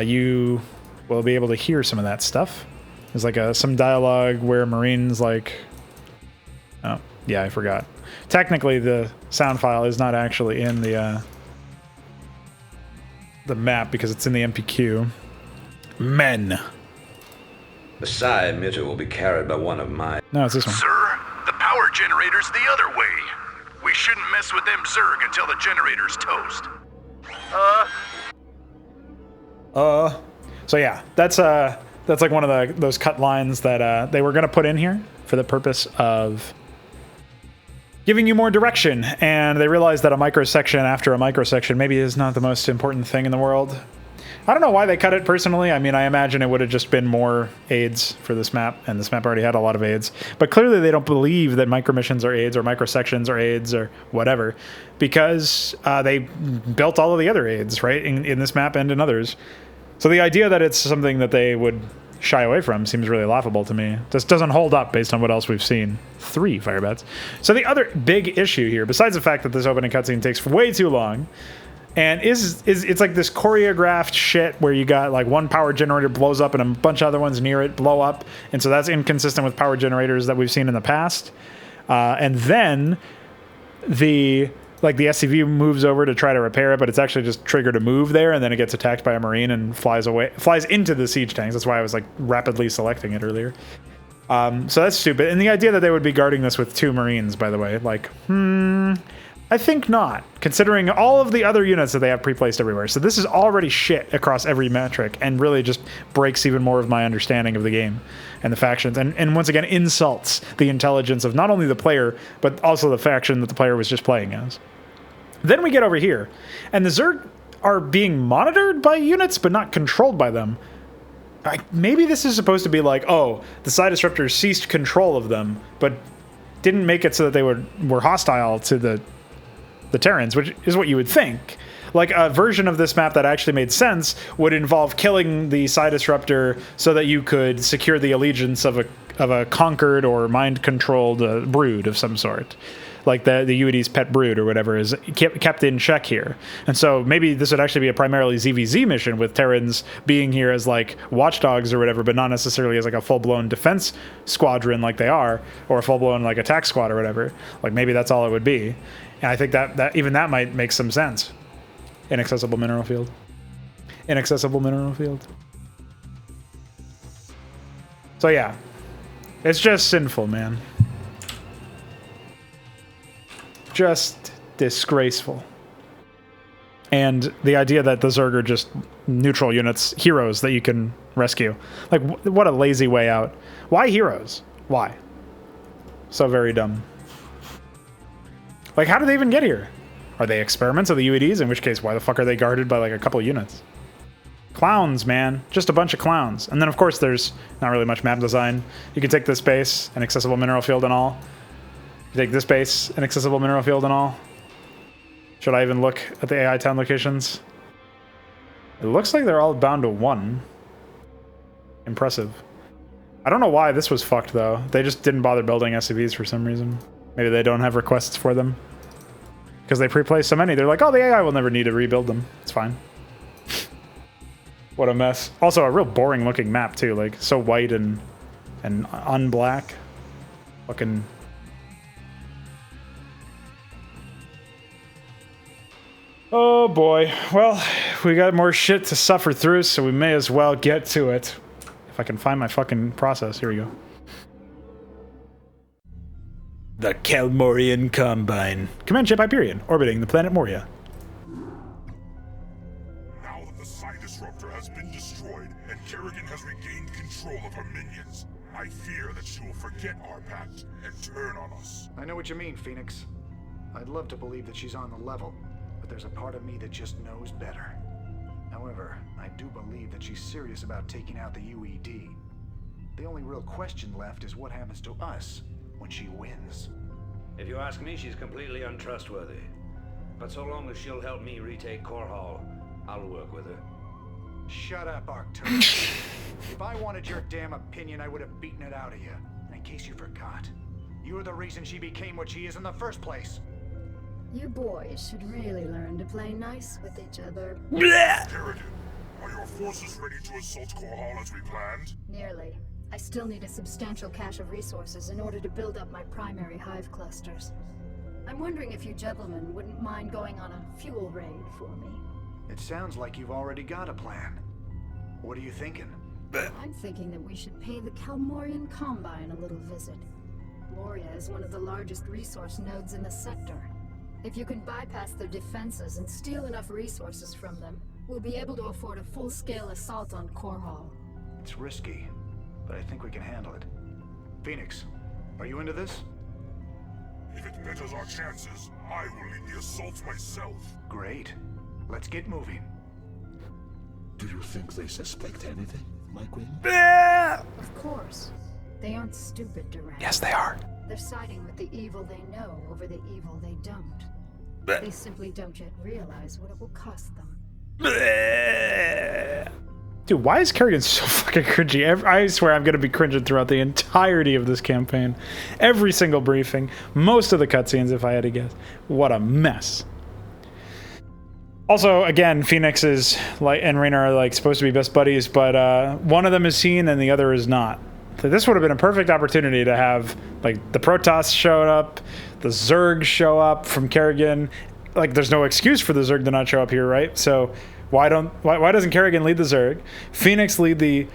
you will be able to hear some of that stuff. There's like some dialogue where Marines like, oh yeah, I forgot. Technically, the sound file is not actually in the map because it's in the MPQ. Men. The psi emitter will be carried by one of my... No, it's this one. Sir, the power generator's the other way. We shouldn't mess with them Zerg until the generator's toast. So yeah, that's like one of those cut lines that they were gonna put in here for the purpose of giving you more direction, and they realized that a microsection after a microsection maybe is not the most important thing in the world. I don't know why they cut it personally. I mean, I imagine it would have just been more aids for this map, and this map already had a lot of aids. But clearly they don't believe that micromissions are aids or microsections are aids or whatever, because they built all of the other aids, right, in this map and in others. So the idea that it's something that they would shy away from seems really laughable to me. This doesn't hold up based on what else we've seen. 3 fire bats. So the other big issue here, besides the fact that this opening cutscene takes way too long, and it's like this choreographed shit where you got like one power generator blows up and a bunch of other ones near it blow up, and so that's inconsistent with power generators that we've seen in the past. And then the SCV moves over to try to repair it, but it's actually just triggered a move there, and then it gets attacked by a Marine and flies into the siege tanks. That's why I was like rapidly selecting it earlier. So that's stupid. And the idea that they would be guarding this with 2 Marines, by the way, like, I think not, considering all of the other units that they have pre-placed everywhere. So this is already shit across every metric, and really just breaks even more of my understanding of the game and the factions, and once again insults the intelligence of not only the player, but also the faction that the player was just playing as. Then we get over here, and the Zerg are being monitored by units, but not controlled by them. Maybe this is supposed to be like, oh, the Psi Disruptors ceased control of them, but didn't make it so that they were hostile to the Terrans, which is what you would think. Like, a version of this map that actually made sense would involve killing the Psi Disruptor so that you could secure the allegiance of a conquered or mind-controlled brood of some sort. Like the UED's pet brood or whatever is kept in check here. And so maybe this would actually be a primarily ZVZ mission with Terrans being here as like watchdogs or whatever, but not necessarily as like a full-blown defense squadron like they are, or a full-blown like attack squad or whatever. Like maybe that's all it would be. And I think that even that might make some sense. Inaccessible mineral field. Inaccessible mineral field. So yeah, it's just sinful, man. Just disgraceful. And the idea that the Zerg are just neutral units, heroes that you can rescue. Like, what a lazy way out. Why heroes? Why? So very dumb. Like, how did they even get here? Are they experiments of the UEDs? In which case, why the fuck are they guarded by like a couple units? Clowns, man. Just a bunch of clowns. And then, of course, there's not really much map design. You can take this base, an accessible mineral field and all. You take this base, an accessible mineral field and all. Should I even look at the AI town locations? It looks like they're all bound to 1. Impressive. I don't know why this was fucked, though. They just didn't bother building SCVs for some reason. Maybe they don't have requests for them. Because they pre-placed so many. They're like, oh, the AI will never need to rebuild them. It's fine. What a mess. Also, a real boring looking map too, like so white and unblack. Fucking. Oh boy. Well, we got more shit to suffer through, so we may as well get to it. If I can find my fucking process. Here we go. The Kel-Morian Combine. Command ship Hyperion, orbiting the planet Moria. Now that the Psi Disruptor has been destroyed and Kerrigan has regained control of her minions, I fear that she will forget our pact and turn on us. I know what you mean, Phoenix. I'd love to believe that she's on the level, but there's a part of me that just knows better. However, I do believe that she's serious about taking out the UED. The only real question left is what happens to us when she wins. If you ask me, she's completely untrustworthy. But so long as she'll help me retake Core Hall, I'll work with her. Shut up, Arcturus. If I wanted your damn opinion, I would have beaten it out of you. And in case you forgot, you're the reason she became what she is in the first place. You boys should really learn to play nice with each other. Kerrigan, are your forces ready to assault Core Hall as we planned? Nearly. I still need a substantial cache of resources in order to build up my primary hive clusters. I'm wondering if you gentlemen wouldn't mind going on a fuel raid for me. It sounds like you've already got a plan. What are you thinking? I'm thinking that we should pay the Kel-Morian Combine a little visit. Moria is one of the largest resource nodes in the sector. If you can bypass their defenses and steal enough resources from them, we'll be able to afford a full-scale assault on Core Hall. It's risky, but I think we can handle it. Phoenix, are you into this? If it betters our chances, I will lead the assault myself. Great. Let's get moving. Do you think they suspect anything, my queen? Of course. They aren't stupid, Terran. Yes, they are. They're siding with the evil they know over the evil they don't. They simply don't yet realize what it will cost them. Dude, why is Kerrigan so fucking cringy? I swear I'm going to be cringing throughout the entirety of this campaign. Every single briefing. Most of the cutscenes, if I had to guess. What a mess. Also, again, Phoenix is and Reyna are like supposed to be best buddies, but one of them is seen and the other is not. So this would have been a perfect opportunity to have like the Protoss show up, the Zerg show up from Kerrigan. Like, there's no excuse for the Zerg to not show up here, right? So why doesn't Kerrigan lead the Zerg? Phoenix lead the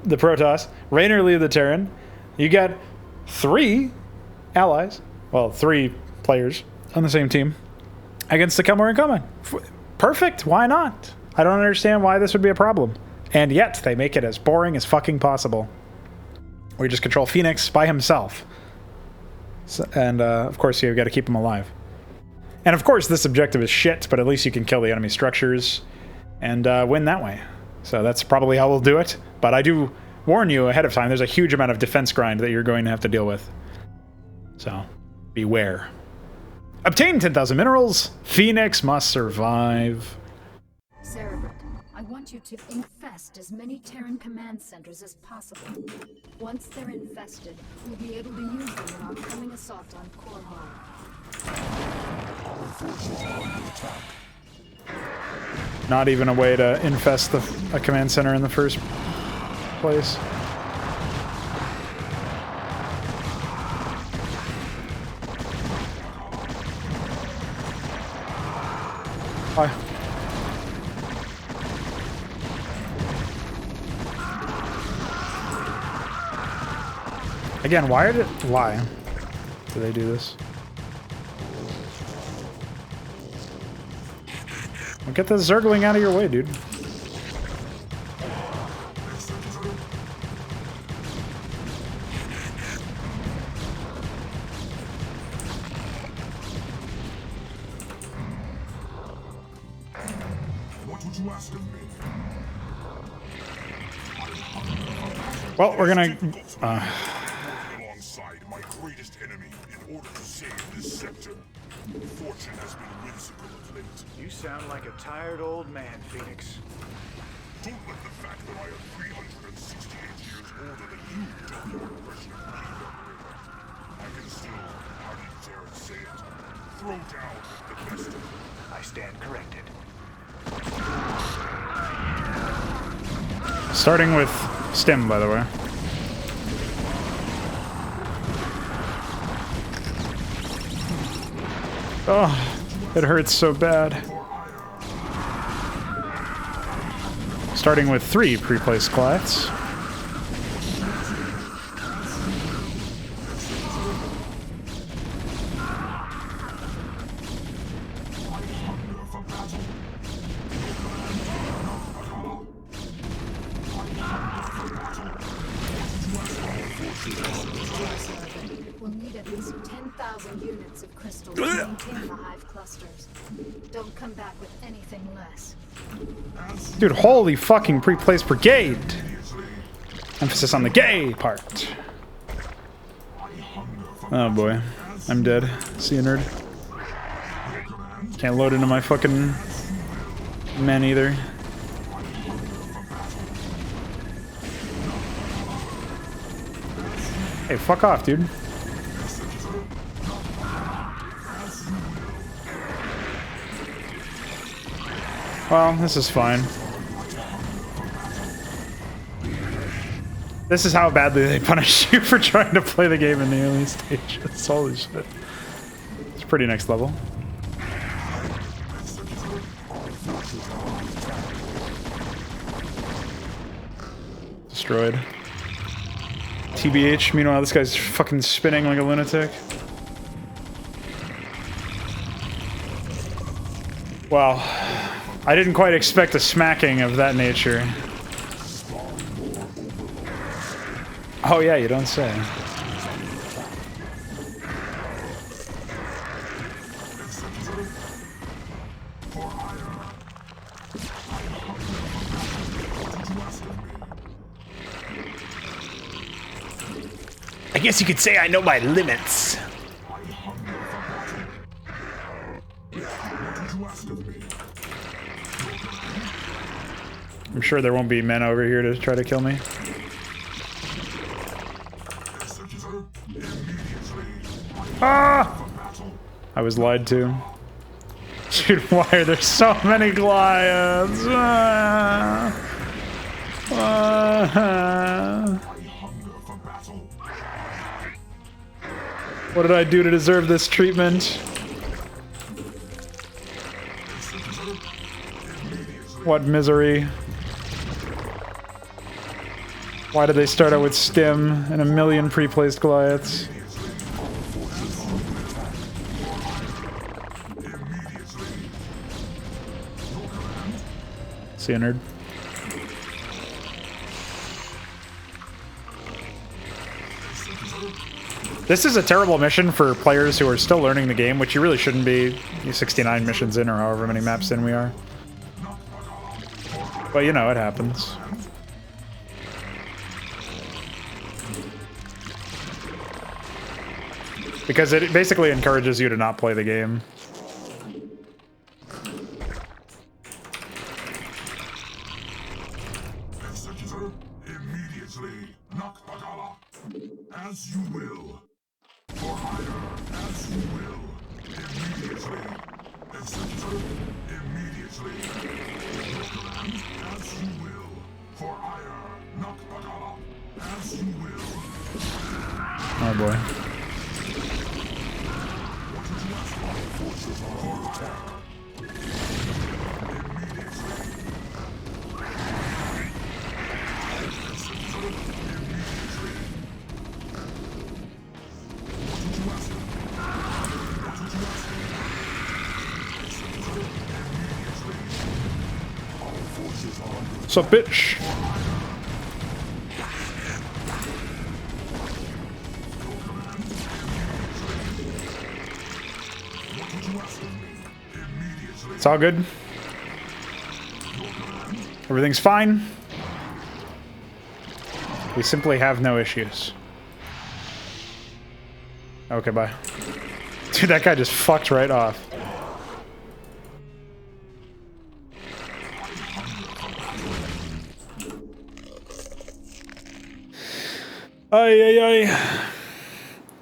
Protoss. Reyna lead the Terran. You got 3 allies, well, 3 players on the same team against the Kel-Morian Combine. Perfect. Why not? I don't understand why this would be a problem. And yet they make it as boring as fucking possible. We just control Phoenix by himself. So, and of course, you've got to keep him alive. And of course, this objective is shit, but at least you can kill the enemy structures and win that way. So that's probably how we'll do it. But I do warn you ahead of time, there's a huge amount of defense grind that you're going to have to deal with. So beware. Obtain 10,000 minerals. Phoenix must survive. Cerebrate, I want you to infest as many Terran command centers as possible. Once they're infested, we'll be able to use them in our coming assault on Core Hall. Not even a way to infest a command center in the first place. Why? Again, why do they do this? Well, get the Zergling out of your way, dude. What would you ask of me? Well, we're gonna... Alongside my greatest enemy in order to save this sector. Fortune has been whimsical of late. You sound like a tired old man, Phoenix. Don't let the fact that I am 368 years older than you dull your impression of me, operator. I can still, how do you dare say it, throw down the best of them. I stand corrected. Starting with stim, by the way. Oh, it hurts so bad. Starting with 3 pre-placed clats. We'll need at least 10,000 units of crystals to maintain the hive clusters. Don't come back with anything less. Dude, holy fucking pre-placed brigade! Emphasis on the gay part. Oh boy. I'm dead. See you, nerd. Can't load into my fucking men either. Hey, fuck off, dude. Well, this is fine. This is how badly they punish you for trying to play the game in the early stages. Holy shit. It's pretty next level. Destroyed. TBH, meanwhile this guy's fucking spinning like a lunatic. Wow. I didn't quite expect a smacking of that nature. Oh yeah, you don't say. I guess you could say I know my limits. I'm sure there won't be men over here to try to kill me. Ah! I was lied to. Dude, why are there so many Goliaths? What did I do to deserve this treatment? What misery. Why did they start out with stim and a million pre-placed Goliaths? See you, nerd. This is a terrible mission for players who are still learning the game, which you really shouldn't be. 69 missions in, or however many maps in we are. But you know, it happens. Because it basically encourages you to not play the game. Executor, immediately knock Bagala. As you will. For hire, as you will. Immediately. Executor, immediately. Your command, as you will. For hire, knock Bagala. As you will. Oh boy. What's up, bitch? It's all good. Everything's fine. We simply have no issues. Okay, bye. Dude, that guy just fucked right off.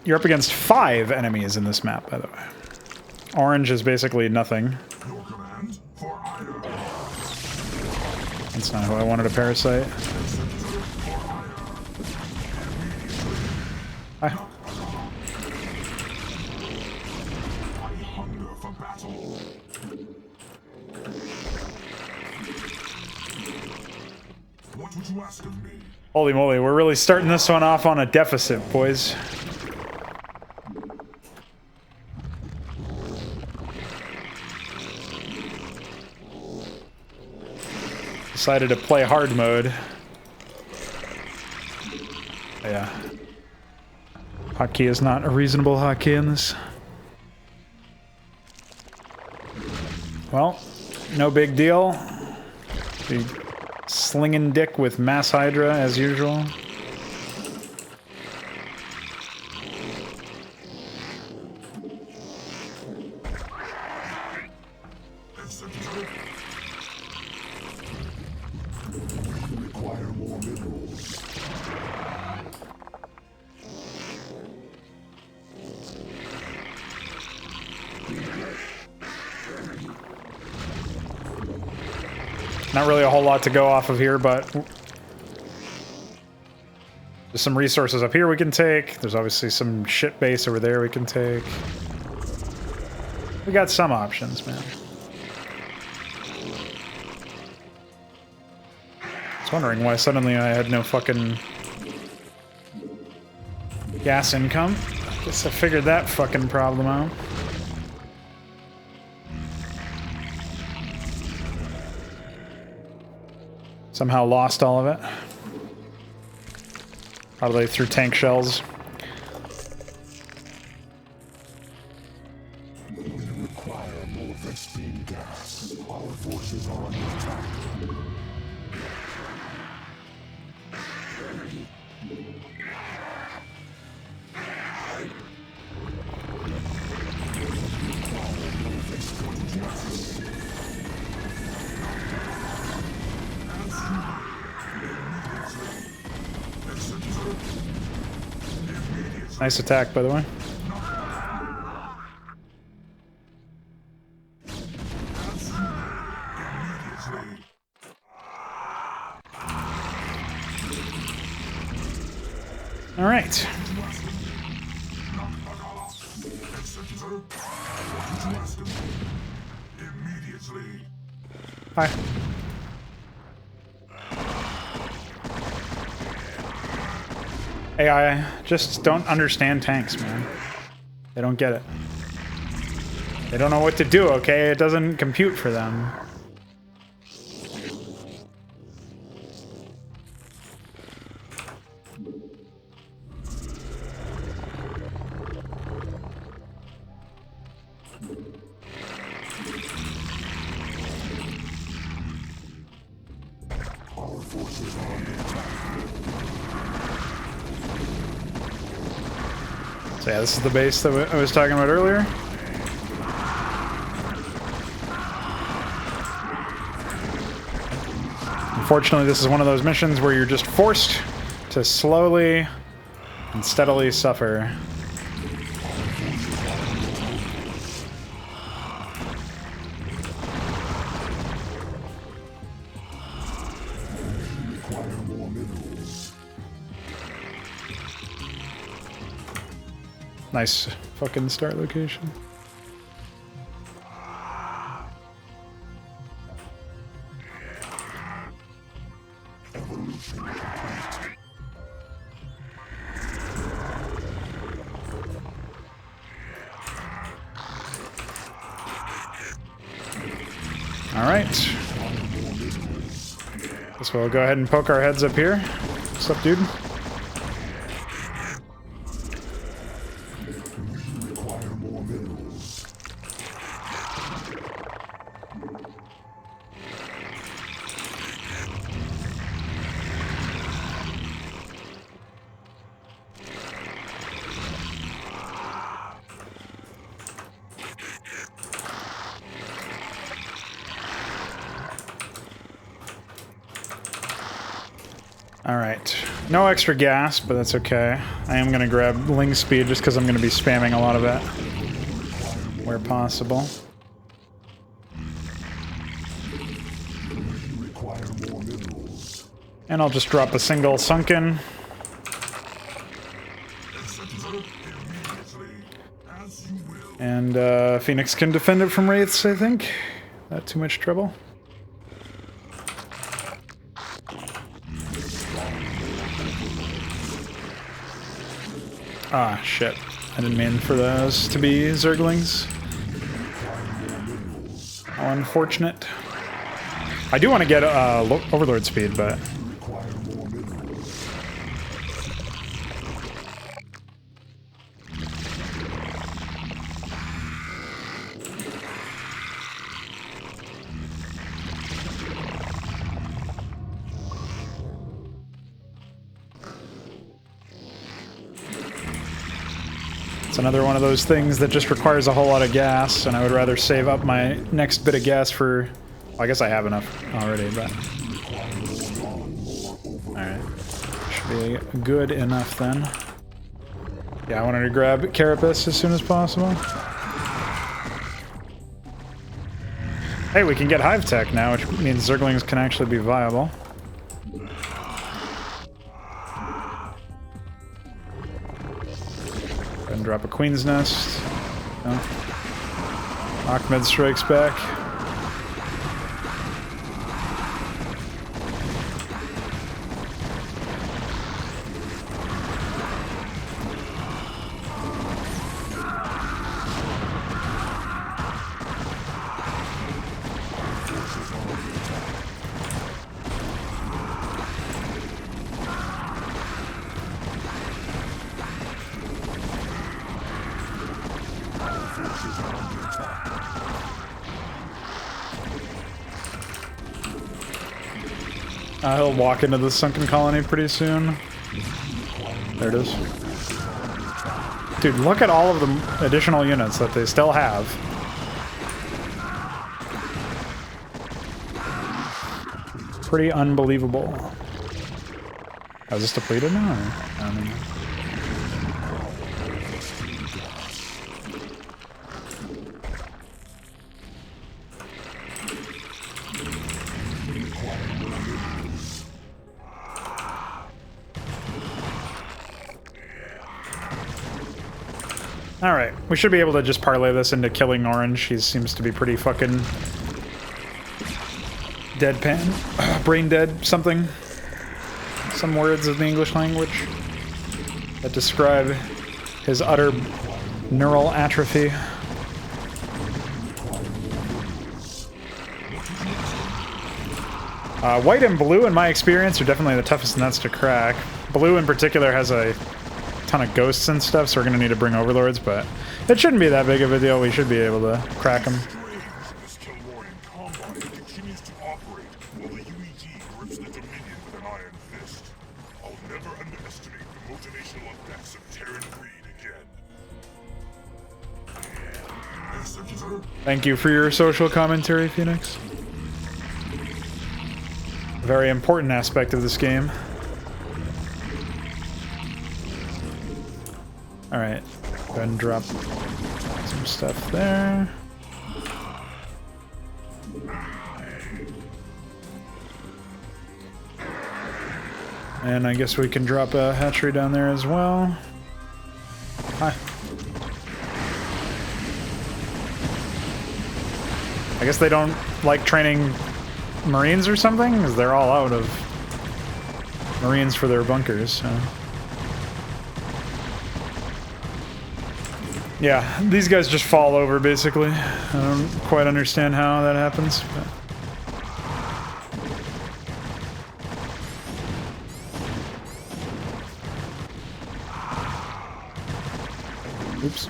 You're up against 5 enemies in this map, by the way. Orange is basically nothing. That's not who I wanted to parasite. Hi. I hunger for battle. What would you ask of me? Holy moly, we're really starting this one off on a deficit, boys. Decided to play hard mode. Yeah. Hotkey is not a reasonable hotkey in this. Well, no big deal. Be slinging dick with Mass Hydra as usual. Require more minerals. Not really a whole lot to go off of here, but there's some resources up here we can take. There's obviously some shit base over there we can take. We got some options, man. I was wondering why suddenly I had no fucking gas income. I guess I figured that fucking problem out. Somehow lost all of it. Probably through tank shells. We require more Vespine gas. Our forces are under attack. Nice attack, by the way. All right. Hi. Hey, I just don't understand tanks, man. They don't get it. They don't know what to do, okay? It doesn't compute for them. Our forces are under attack. So yeah, this is the base that I was talking about earlier. Unfortunately, this is one of those missions where you're just forced to slowly and steadily suffer. Require more minerals. Nice fucking start location. Evolution complete. All right. Guess we'll go ahead and poke our heads up here. What's up, dude? Require more minerals. All right. No extra gas, but that's okay. I am going to grab Ling Speed just because I'm going to be spamming a lot of it where possible. Require more minerals. And I'll just drop a single sunken. And Phoenix can defend it from wraiths, I think. Not too much trouble. Ah, shit. I didn't mean for those to be Zerglings. How unfortunate. I do want to get Overlord speed, but... It's another one of those things that just requires a whole lot of gas, and I would rather save up my next bit of gas for... Well, I guess I have enough already, but... Alright. Should be good enough then. Yeah, I wanted to grab Carapace as soon as possible. Hey, we can get Hive Tech now, which means Zerglings can actually be viable. And drop a Queen's Nest. No. Ackmed strikes back. He'll walk into the sunken colony pretty soon. There it is. Dude, look at all of the additional units that they still have. Pretty unbelievable. Oh, is this depleted now? Or? I don't know. Alright, we should be able to just parlay this into killing Orange. He seems to be pretty fucking deadpan. Brain dead, something. Some words of the English language that describe his utter neural atrophy. White and blue, in my experience, are definitely the toughest nuts to crack. Blue in particular has a ton of ghosts and stuff, so we're gonna need to bring overlords, but it shouldn't be that big of a deal. We should be able to crack them. This Kel-Morian Combine continues to operate while the UED grips the Dominion with an iron fist. I'll never underestimate the motivational effects of Terran greed again. Thank you for your social commentary, Phoenix. A very important aspect of this game. Alright, go ahead and drop some stuff there. And I guess we can drop a hatchery down there as well. Hi. I guess they don't like training Marines or something, because they're all out of Marines for their bunkers, so... Yeah, these guys just fall over, basically. I don't quite understand how that happens, but... Oops.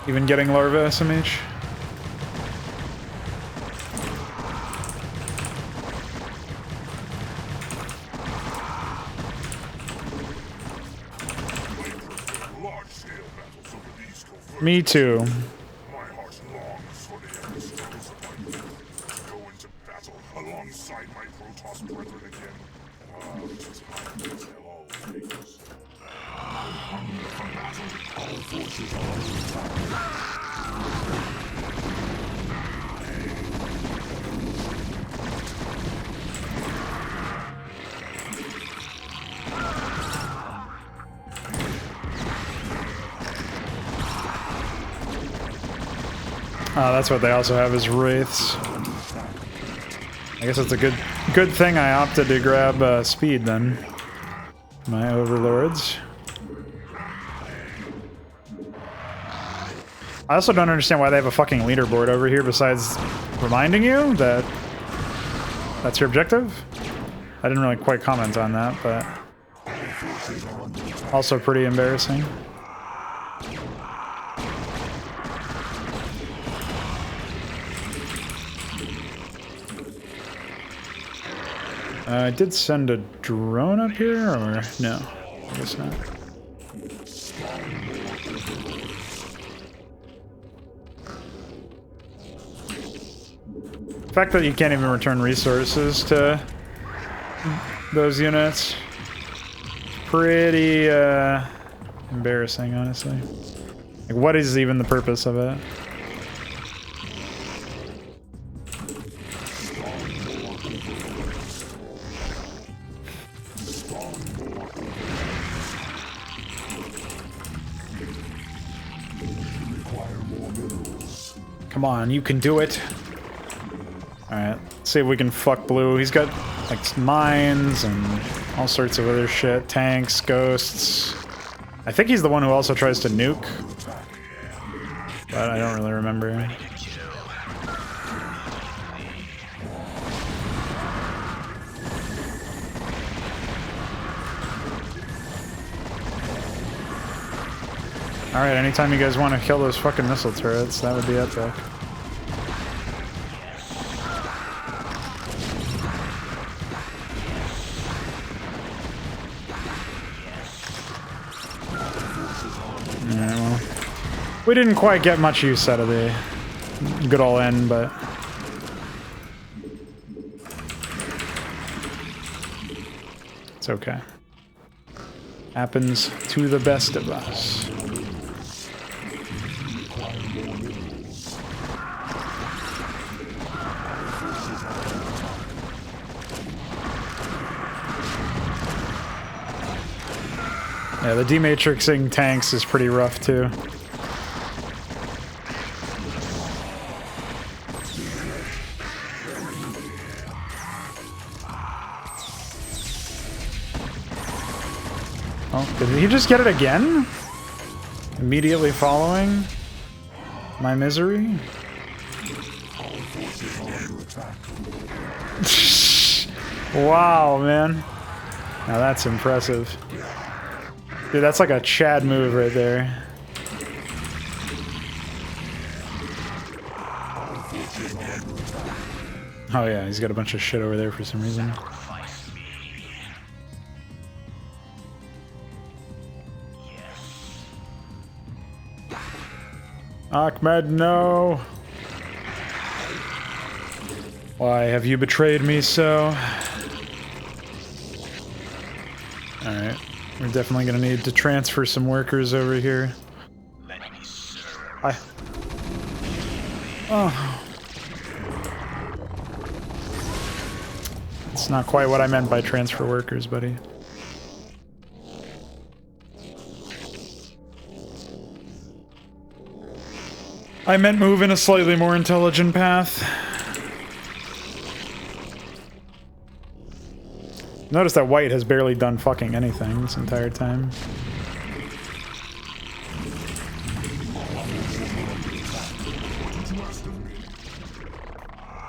Even getting larva SMH? Me too. My heart longs for the end struggles of my youth. Go into battle alongside my Protoss brethren again. Time to tell all things. All forces are Oh, that's what they also have is wraiths. I guess it's a good thing I opted to grab speed then. My overlords. I also don't understand why they have a fucking leaderboard over here besides reminding you that that's your objective. I didn't really quite comment on that, but also pretty embarrassing. I did send a drone up here, or no? I guess not. The fact that you can't even return resources to those units is pretty embarrassing, honestly. Like, what is even the purpose of it? Come on, you can do it. Alright, see if we can fuck Blue. He's got, like, mines and all sorts of other shit. Tanks, ghosts. I think he's the one who also tries to nuke. But I don't really remember. Alright, anytime you guys want to kill those fucking missile turrets, that would be epic. Alright, well. We didn't quite get much use out of the good old end, but... it's okay. Happens to the best of us. Yeah, the dematrixing tanks is pretty rough too. Oh, did he just get it again? Immediately following my misery? Wow, man. Now that's impressive. Dude, that's like a Chad move right there. Oh yeah, he's got a bunch of shit over there for some reason. Ackmed, no! Why have you betrayed me so? Alright. We're definitely gonna need to transfer some workers over here. Hi. Oh. It's not quite what I meant by transfer workers, buddy. I meant move in a slightly more intelligent path. Notice that white has barely done fucking anything this entire time.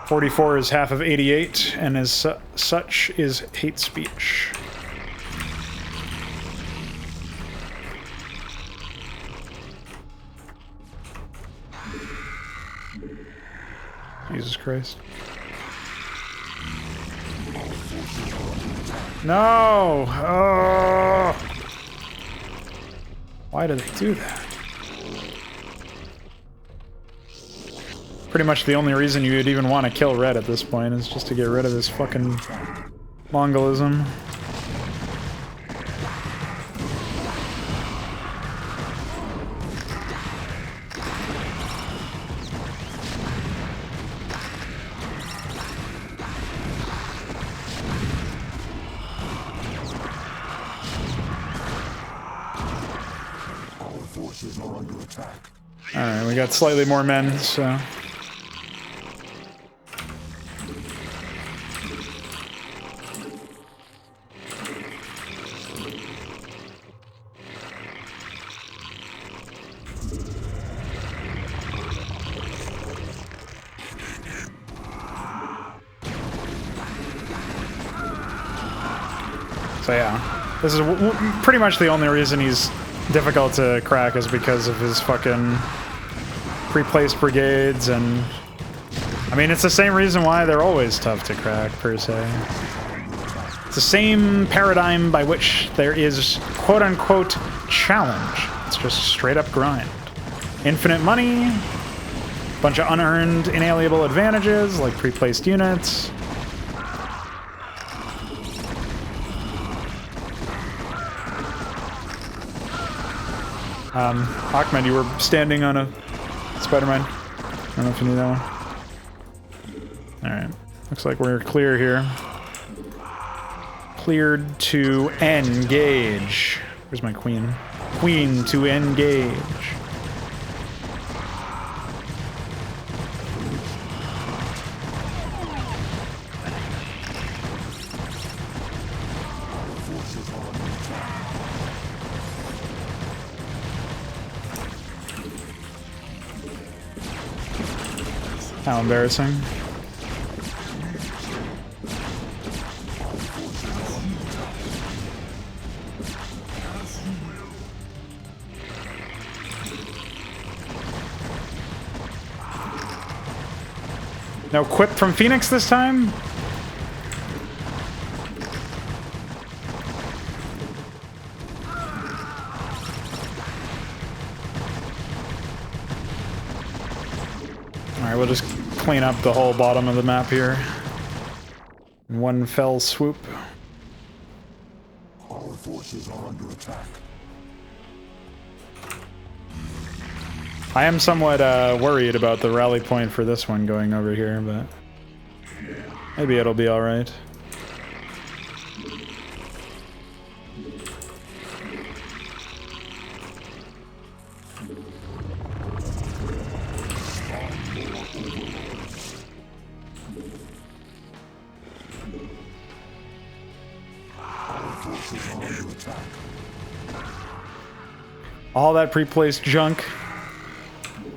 .44 is half of 88, and as such is hate speech. Jesus Christ. No! Oh! Why do they do that? Pretty much the only reason you would even want to kill Red at this point is just to get rid of his fucking Mongolism. Alright, we got slightly more men, so... So yeah, this is pretty much the only reason he's difficult to crack is because of his fucking pre-placed brigades, and I mean it's the same reason why they're always tough to crack per se. It's the same paradigm by which there is quote-unquote challenge. It's just straight up grind. Infinite money, bunch of unearned inalienable advantages like pre-placed units. Ackmed, you were standing on a Spider-Man. I don't know if you knew that one. Alright. Looks like we're clear here. Cleared to engage. Where's my queen? Queen to engage. How embarrassing. No quip from Phoenix this time? Alright, we'll just clean up the whole bottom of the map here in one fell swoop. Our forces are under attack. I am somewhat worried about the rally point for this one going over here, but maybe it'll be alright. All that pre-placed junk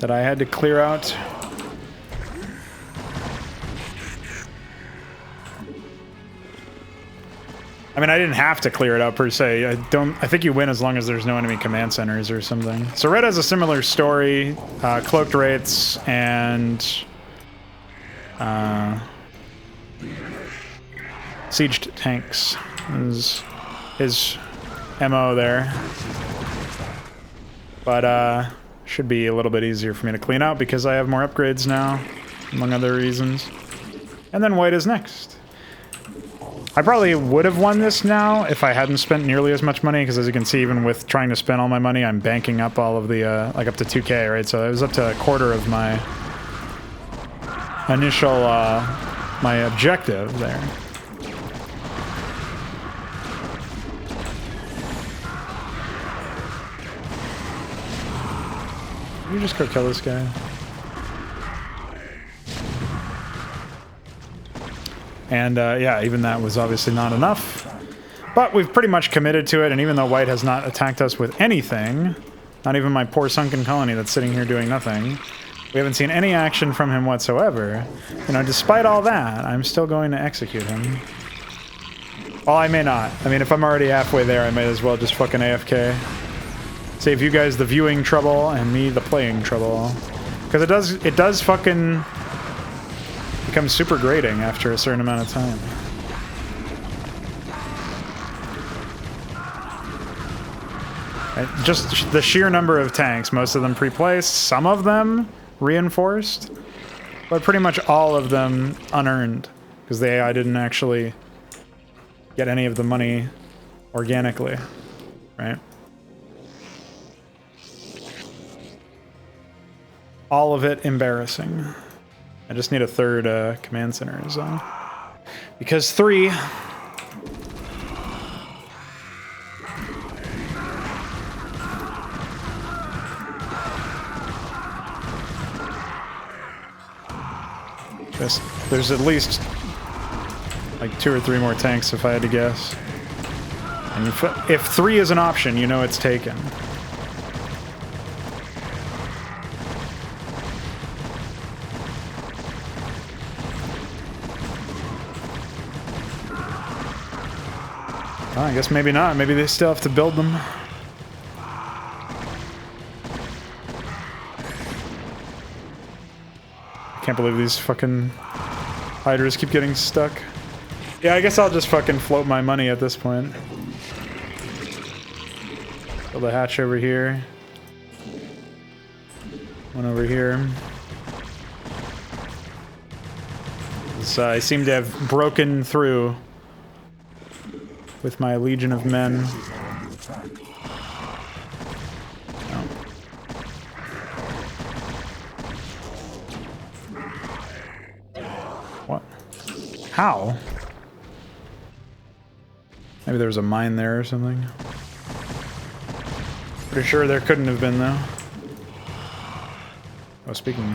that I had to clear out. I mean, I didn't have to clear it out per se. I think you win as long as there's no enemy command centers or something. So Red has a similar story. Cloaked Wraiths and sieged tanks is his MO there. But should be a little bit easier for me to clean out because I have more upgrades now, among other reasons. And then White is next. I probably would have won this now if I hadn't spent nearly as much money, because as you can see, even with trying to spend all my money, I'm banking up all of the, like up to 2K, right? So it was up to a quarter of my initial, my objective there. You just go kill this guy. And yeah, even that was obviously not enough. But we've pretty much committed to it, and even though White has not attacked us with anything, not even my poor sunken colony that's sitting here doing nothing, we haven't seen any action from him whatsoever. You know, despite all that, I'm still going to execute him. Well, I may not. I mean, if I'm already halfway there, I might as well just fucking AFK. Save you guys the viewing trouble and me the playing trouble. Because it does fucking become super grating after a certain amount of time. Right? Just the sheer number of tanks, most of them pre-placed, some of them reinforced, but pretty much all of them unearned, because the AI didn't actually get any of the money organically, right? All of it embarrassing. I just need a third command center, so. Because 3... There's at least like 2 or 3 more tanks if I had to guess. And if 3 is an option, you know it's taken. Oh, I guess maybe not. Maybe they still have to build them. I can't believe these fucking hydras keep getting stuck. Yeah, I guess I'll just fucking float my money at this point. Build a hatch over here. One over here. I seem to have broken through with my legion of men. Oh. What? How? Maybe there was a mine there or something. Pretty sure there couldn't have been, though. Oh, speaking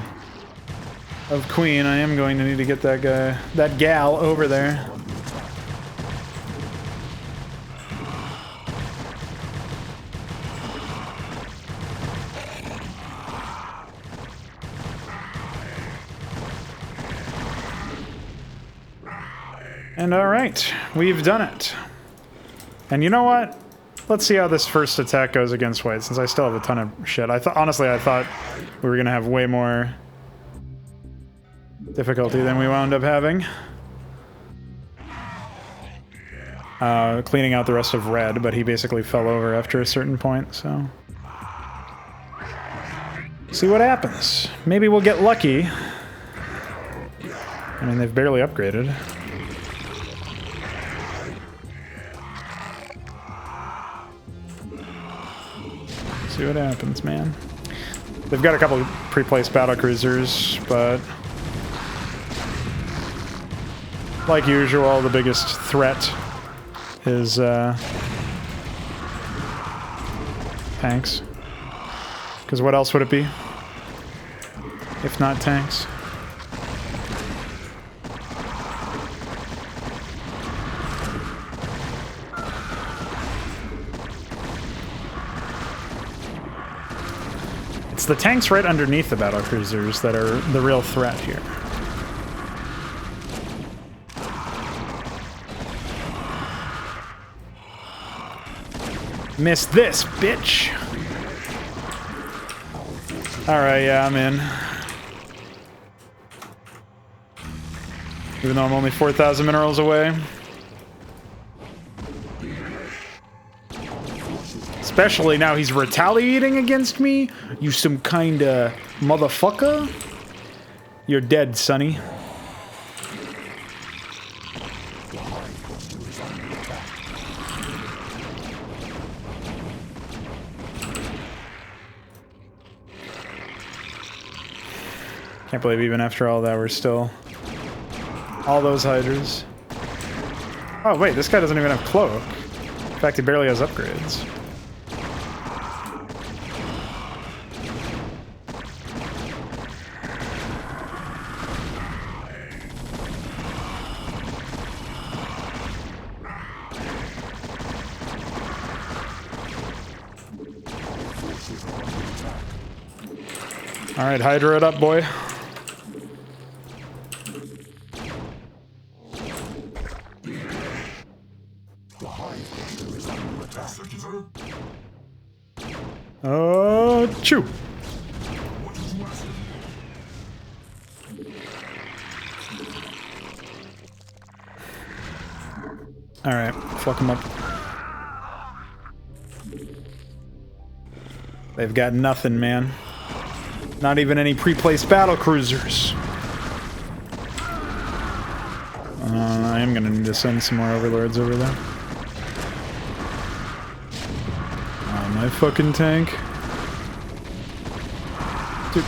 of Queen, I am going to need to get that guy, that gal over there. And alright, we've done it. And you know what? Let's see how this first attack goes against white, since I still have a ton of shit. Honestly, I thought we were gonna have way more difficulty than we wound up having. Cleaning out the rest of red, but he basically fell over after a certain point, so... see what happens. Maybe we'll get lucky. I mean, they've barely upgraded. See what happens, man. They've got a couple of pre-placed battlecruisers, but like usual, the biggest threat is tanks. Because what else would it be if not tanks? It's the tanks right underneath the battlecruisers that are the real threat here. Miss this, bitch! Alright, yeah, I'm in. Even though I'm only 4,000 minerals away. Especially now he's retaliating against me? You some kinda motherfucker? You're dead, sonny. Can't believe even after all that we're still... all those hydras. Oh wait, this guy doesn't even have cloak. In fact, he barely has upgrades. Alright, Hydra it up, boy. Oh, chew. Alright, fuck him up. They've got nothing, man. Not even any pre-placed battle cruisers. I am gonna need to send some more overlords over there. My fucking tank. Dude,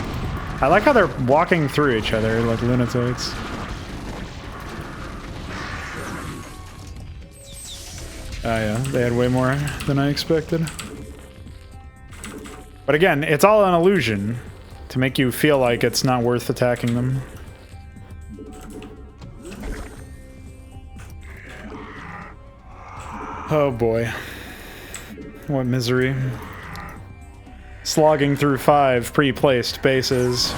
I like how they're walking through each other like lunatics. Oh yeah, they had way more than I expected. But again, it's all an illusion to make you feel like it's not worth attacking them. Oh boy. What misery. Slogging through 5 pre-placed bases.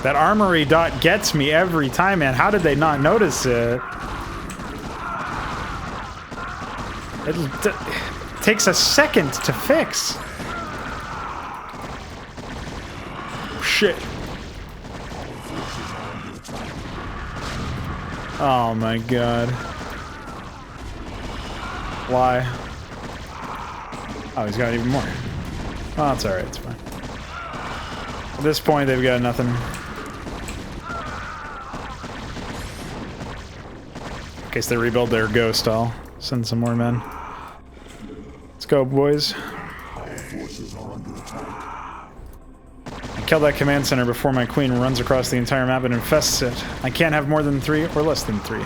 That armory dot gets me every time, man. How did they not notice it? It takes a second to fix. Shit. Oh my god. Why? Oh, he's got even more. Oh, it's alright, it's fine. At this point, they've got nothing. In case they rebuild their ghost, I'll send some more men. Let's go, boys. Kill that command center before my queen runs across the entire map and infests it. I can't have more than 3 or less than 3.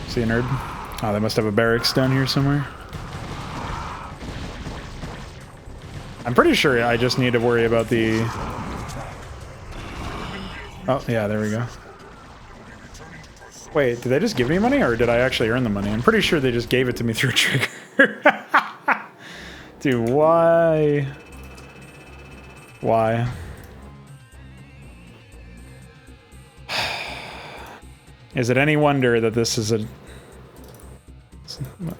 See a nerd? Oh, they must have a barracks down here somewhere. I'm pretty sure I just need to worry about the... Oh, yeah, there we go. Wait, did they just give me money, or did I actually earn the money? I'm pretty sure they just gave it to me through a trigger. Dude, why? Why? Is it any wonder that this is an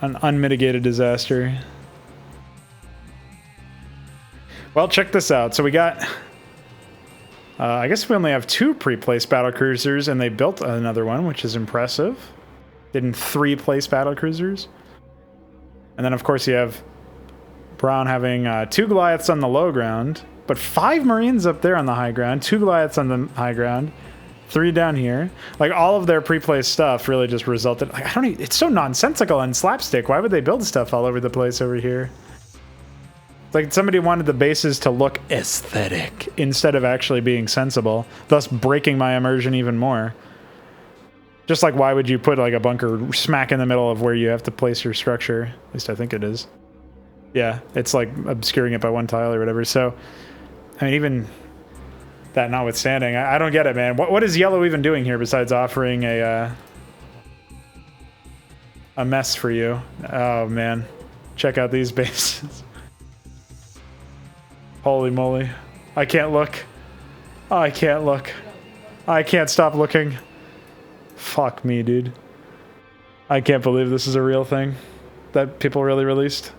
unmitigated disaster? Well, check this out. So we got... I guess we only have 2 pre-placed battlecruisers, and they built another one, which is impressive. Didn't 3 place battlecruisers. And then, of course, you have Brown having 2 Goliaths on the low ground, but 5 Marines up there on the high ground, 2 Goliaths on the high ground, 3 down here. Like, all of their pre-placed stuff really just resulted... Like, I don't even... It's so nonsensical and slapstick. Why would they build stuff all over the place over here? Like, somebody wanted the bases to look aesthetic instead of actually being sensible, thus breaking my immersion even more. Just like, why would you put, like, a bunker smack in the middle of where you have to place your structure? At least I think it is. Yeah, it's, like, obscuring it by 1 tile or whatever. So, I mean, even that notwithstanding, I don't get it, man. What is yellow even doing here besides offering a mess for you? Oh, man. Check out these bases. Holy moly. I can't look. I can't look. I can't stop looking. Fuck me, dude. I can't believe this is a real thing that people really released.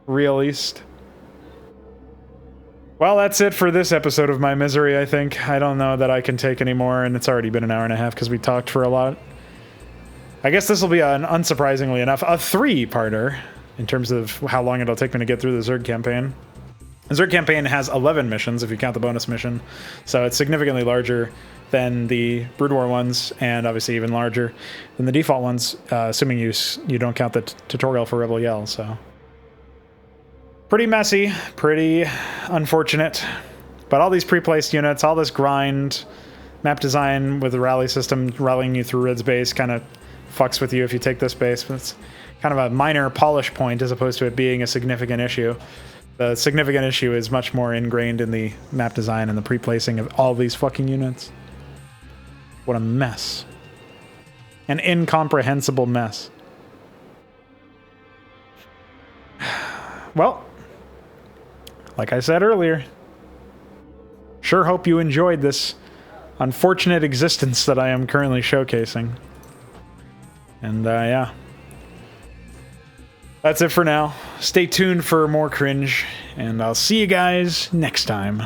Released. Well, that's it for this episode of My Misery, I think. I don't know that I can take any more, and it's already been an hour and a half because we talked for a lot. I guess this will be, unsurprisingly enough, a 3-parter in terms of how long it'll take me to get through the Zerg campaign. The Zerg campaign has 11 missions, if you count the bonus mission, so it's significantly larger than the Brood War ones, and obviously even larger than the default ones, assuming you don't count the tutorial for Rebel Yell, so... Pretty messy, pretty unfortunate, but all these pre-placed units, all this grind, map design with the rally system rallying you through Red's base kind of fucks with you if you take this base, but it's kind of a minor polish point as opposed to it being a significant issue. The significant issue is much more ingrained in the map design and the pre-placing of all these fucking units. What a mess. An incomprehensible mess. Well, like I said earlier, sure hope you enjoyed this unfortunate existence that I am currently showcasing. And, yeah. That's it for now. Stay tuned for more cringe, and I'll see you guys next time.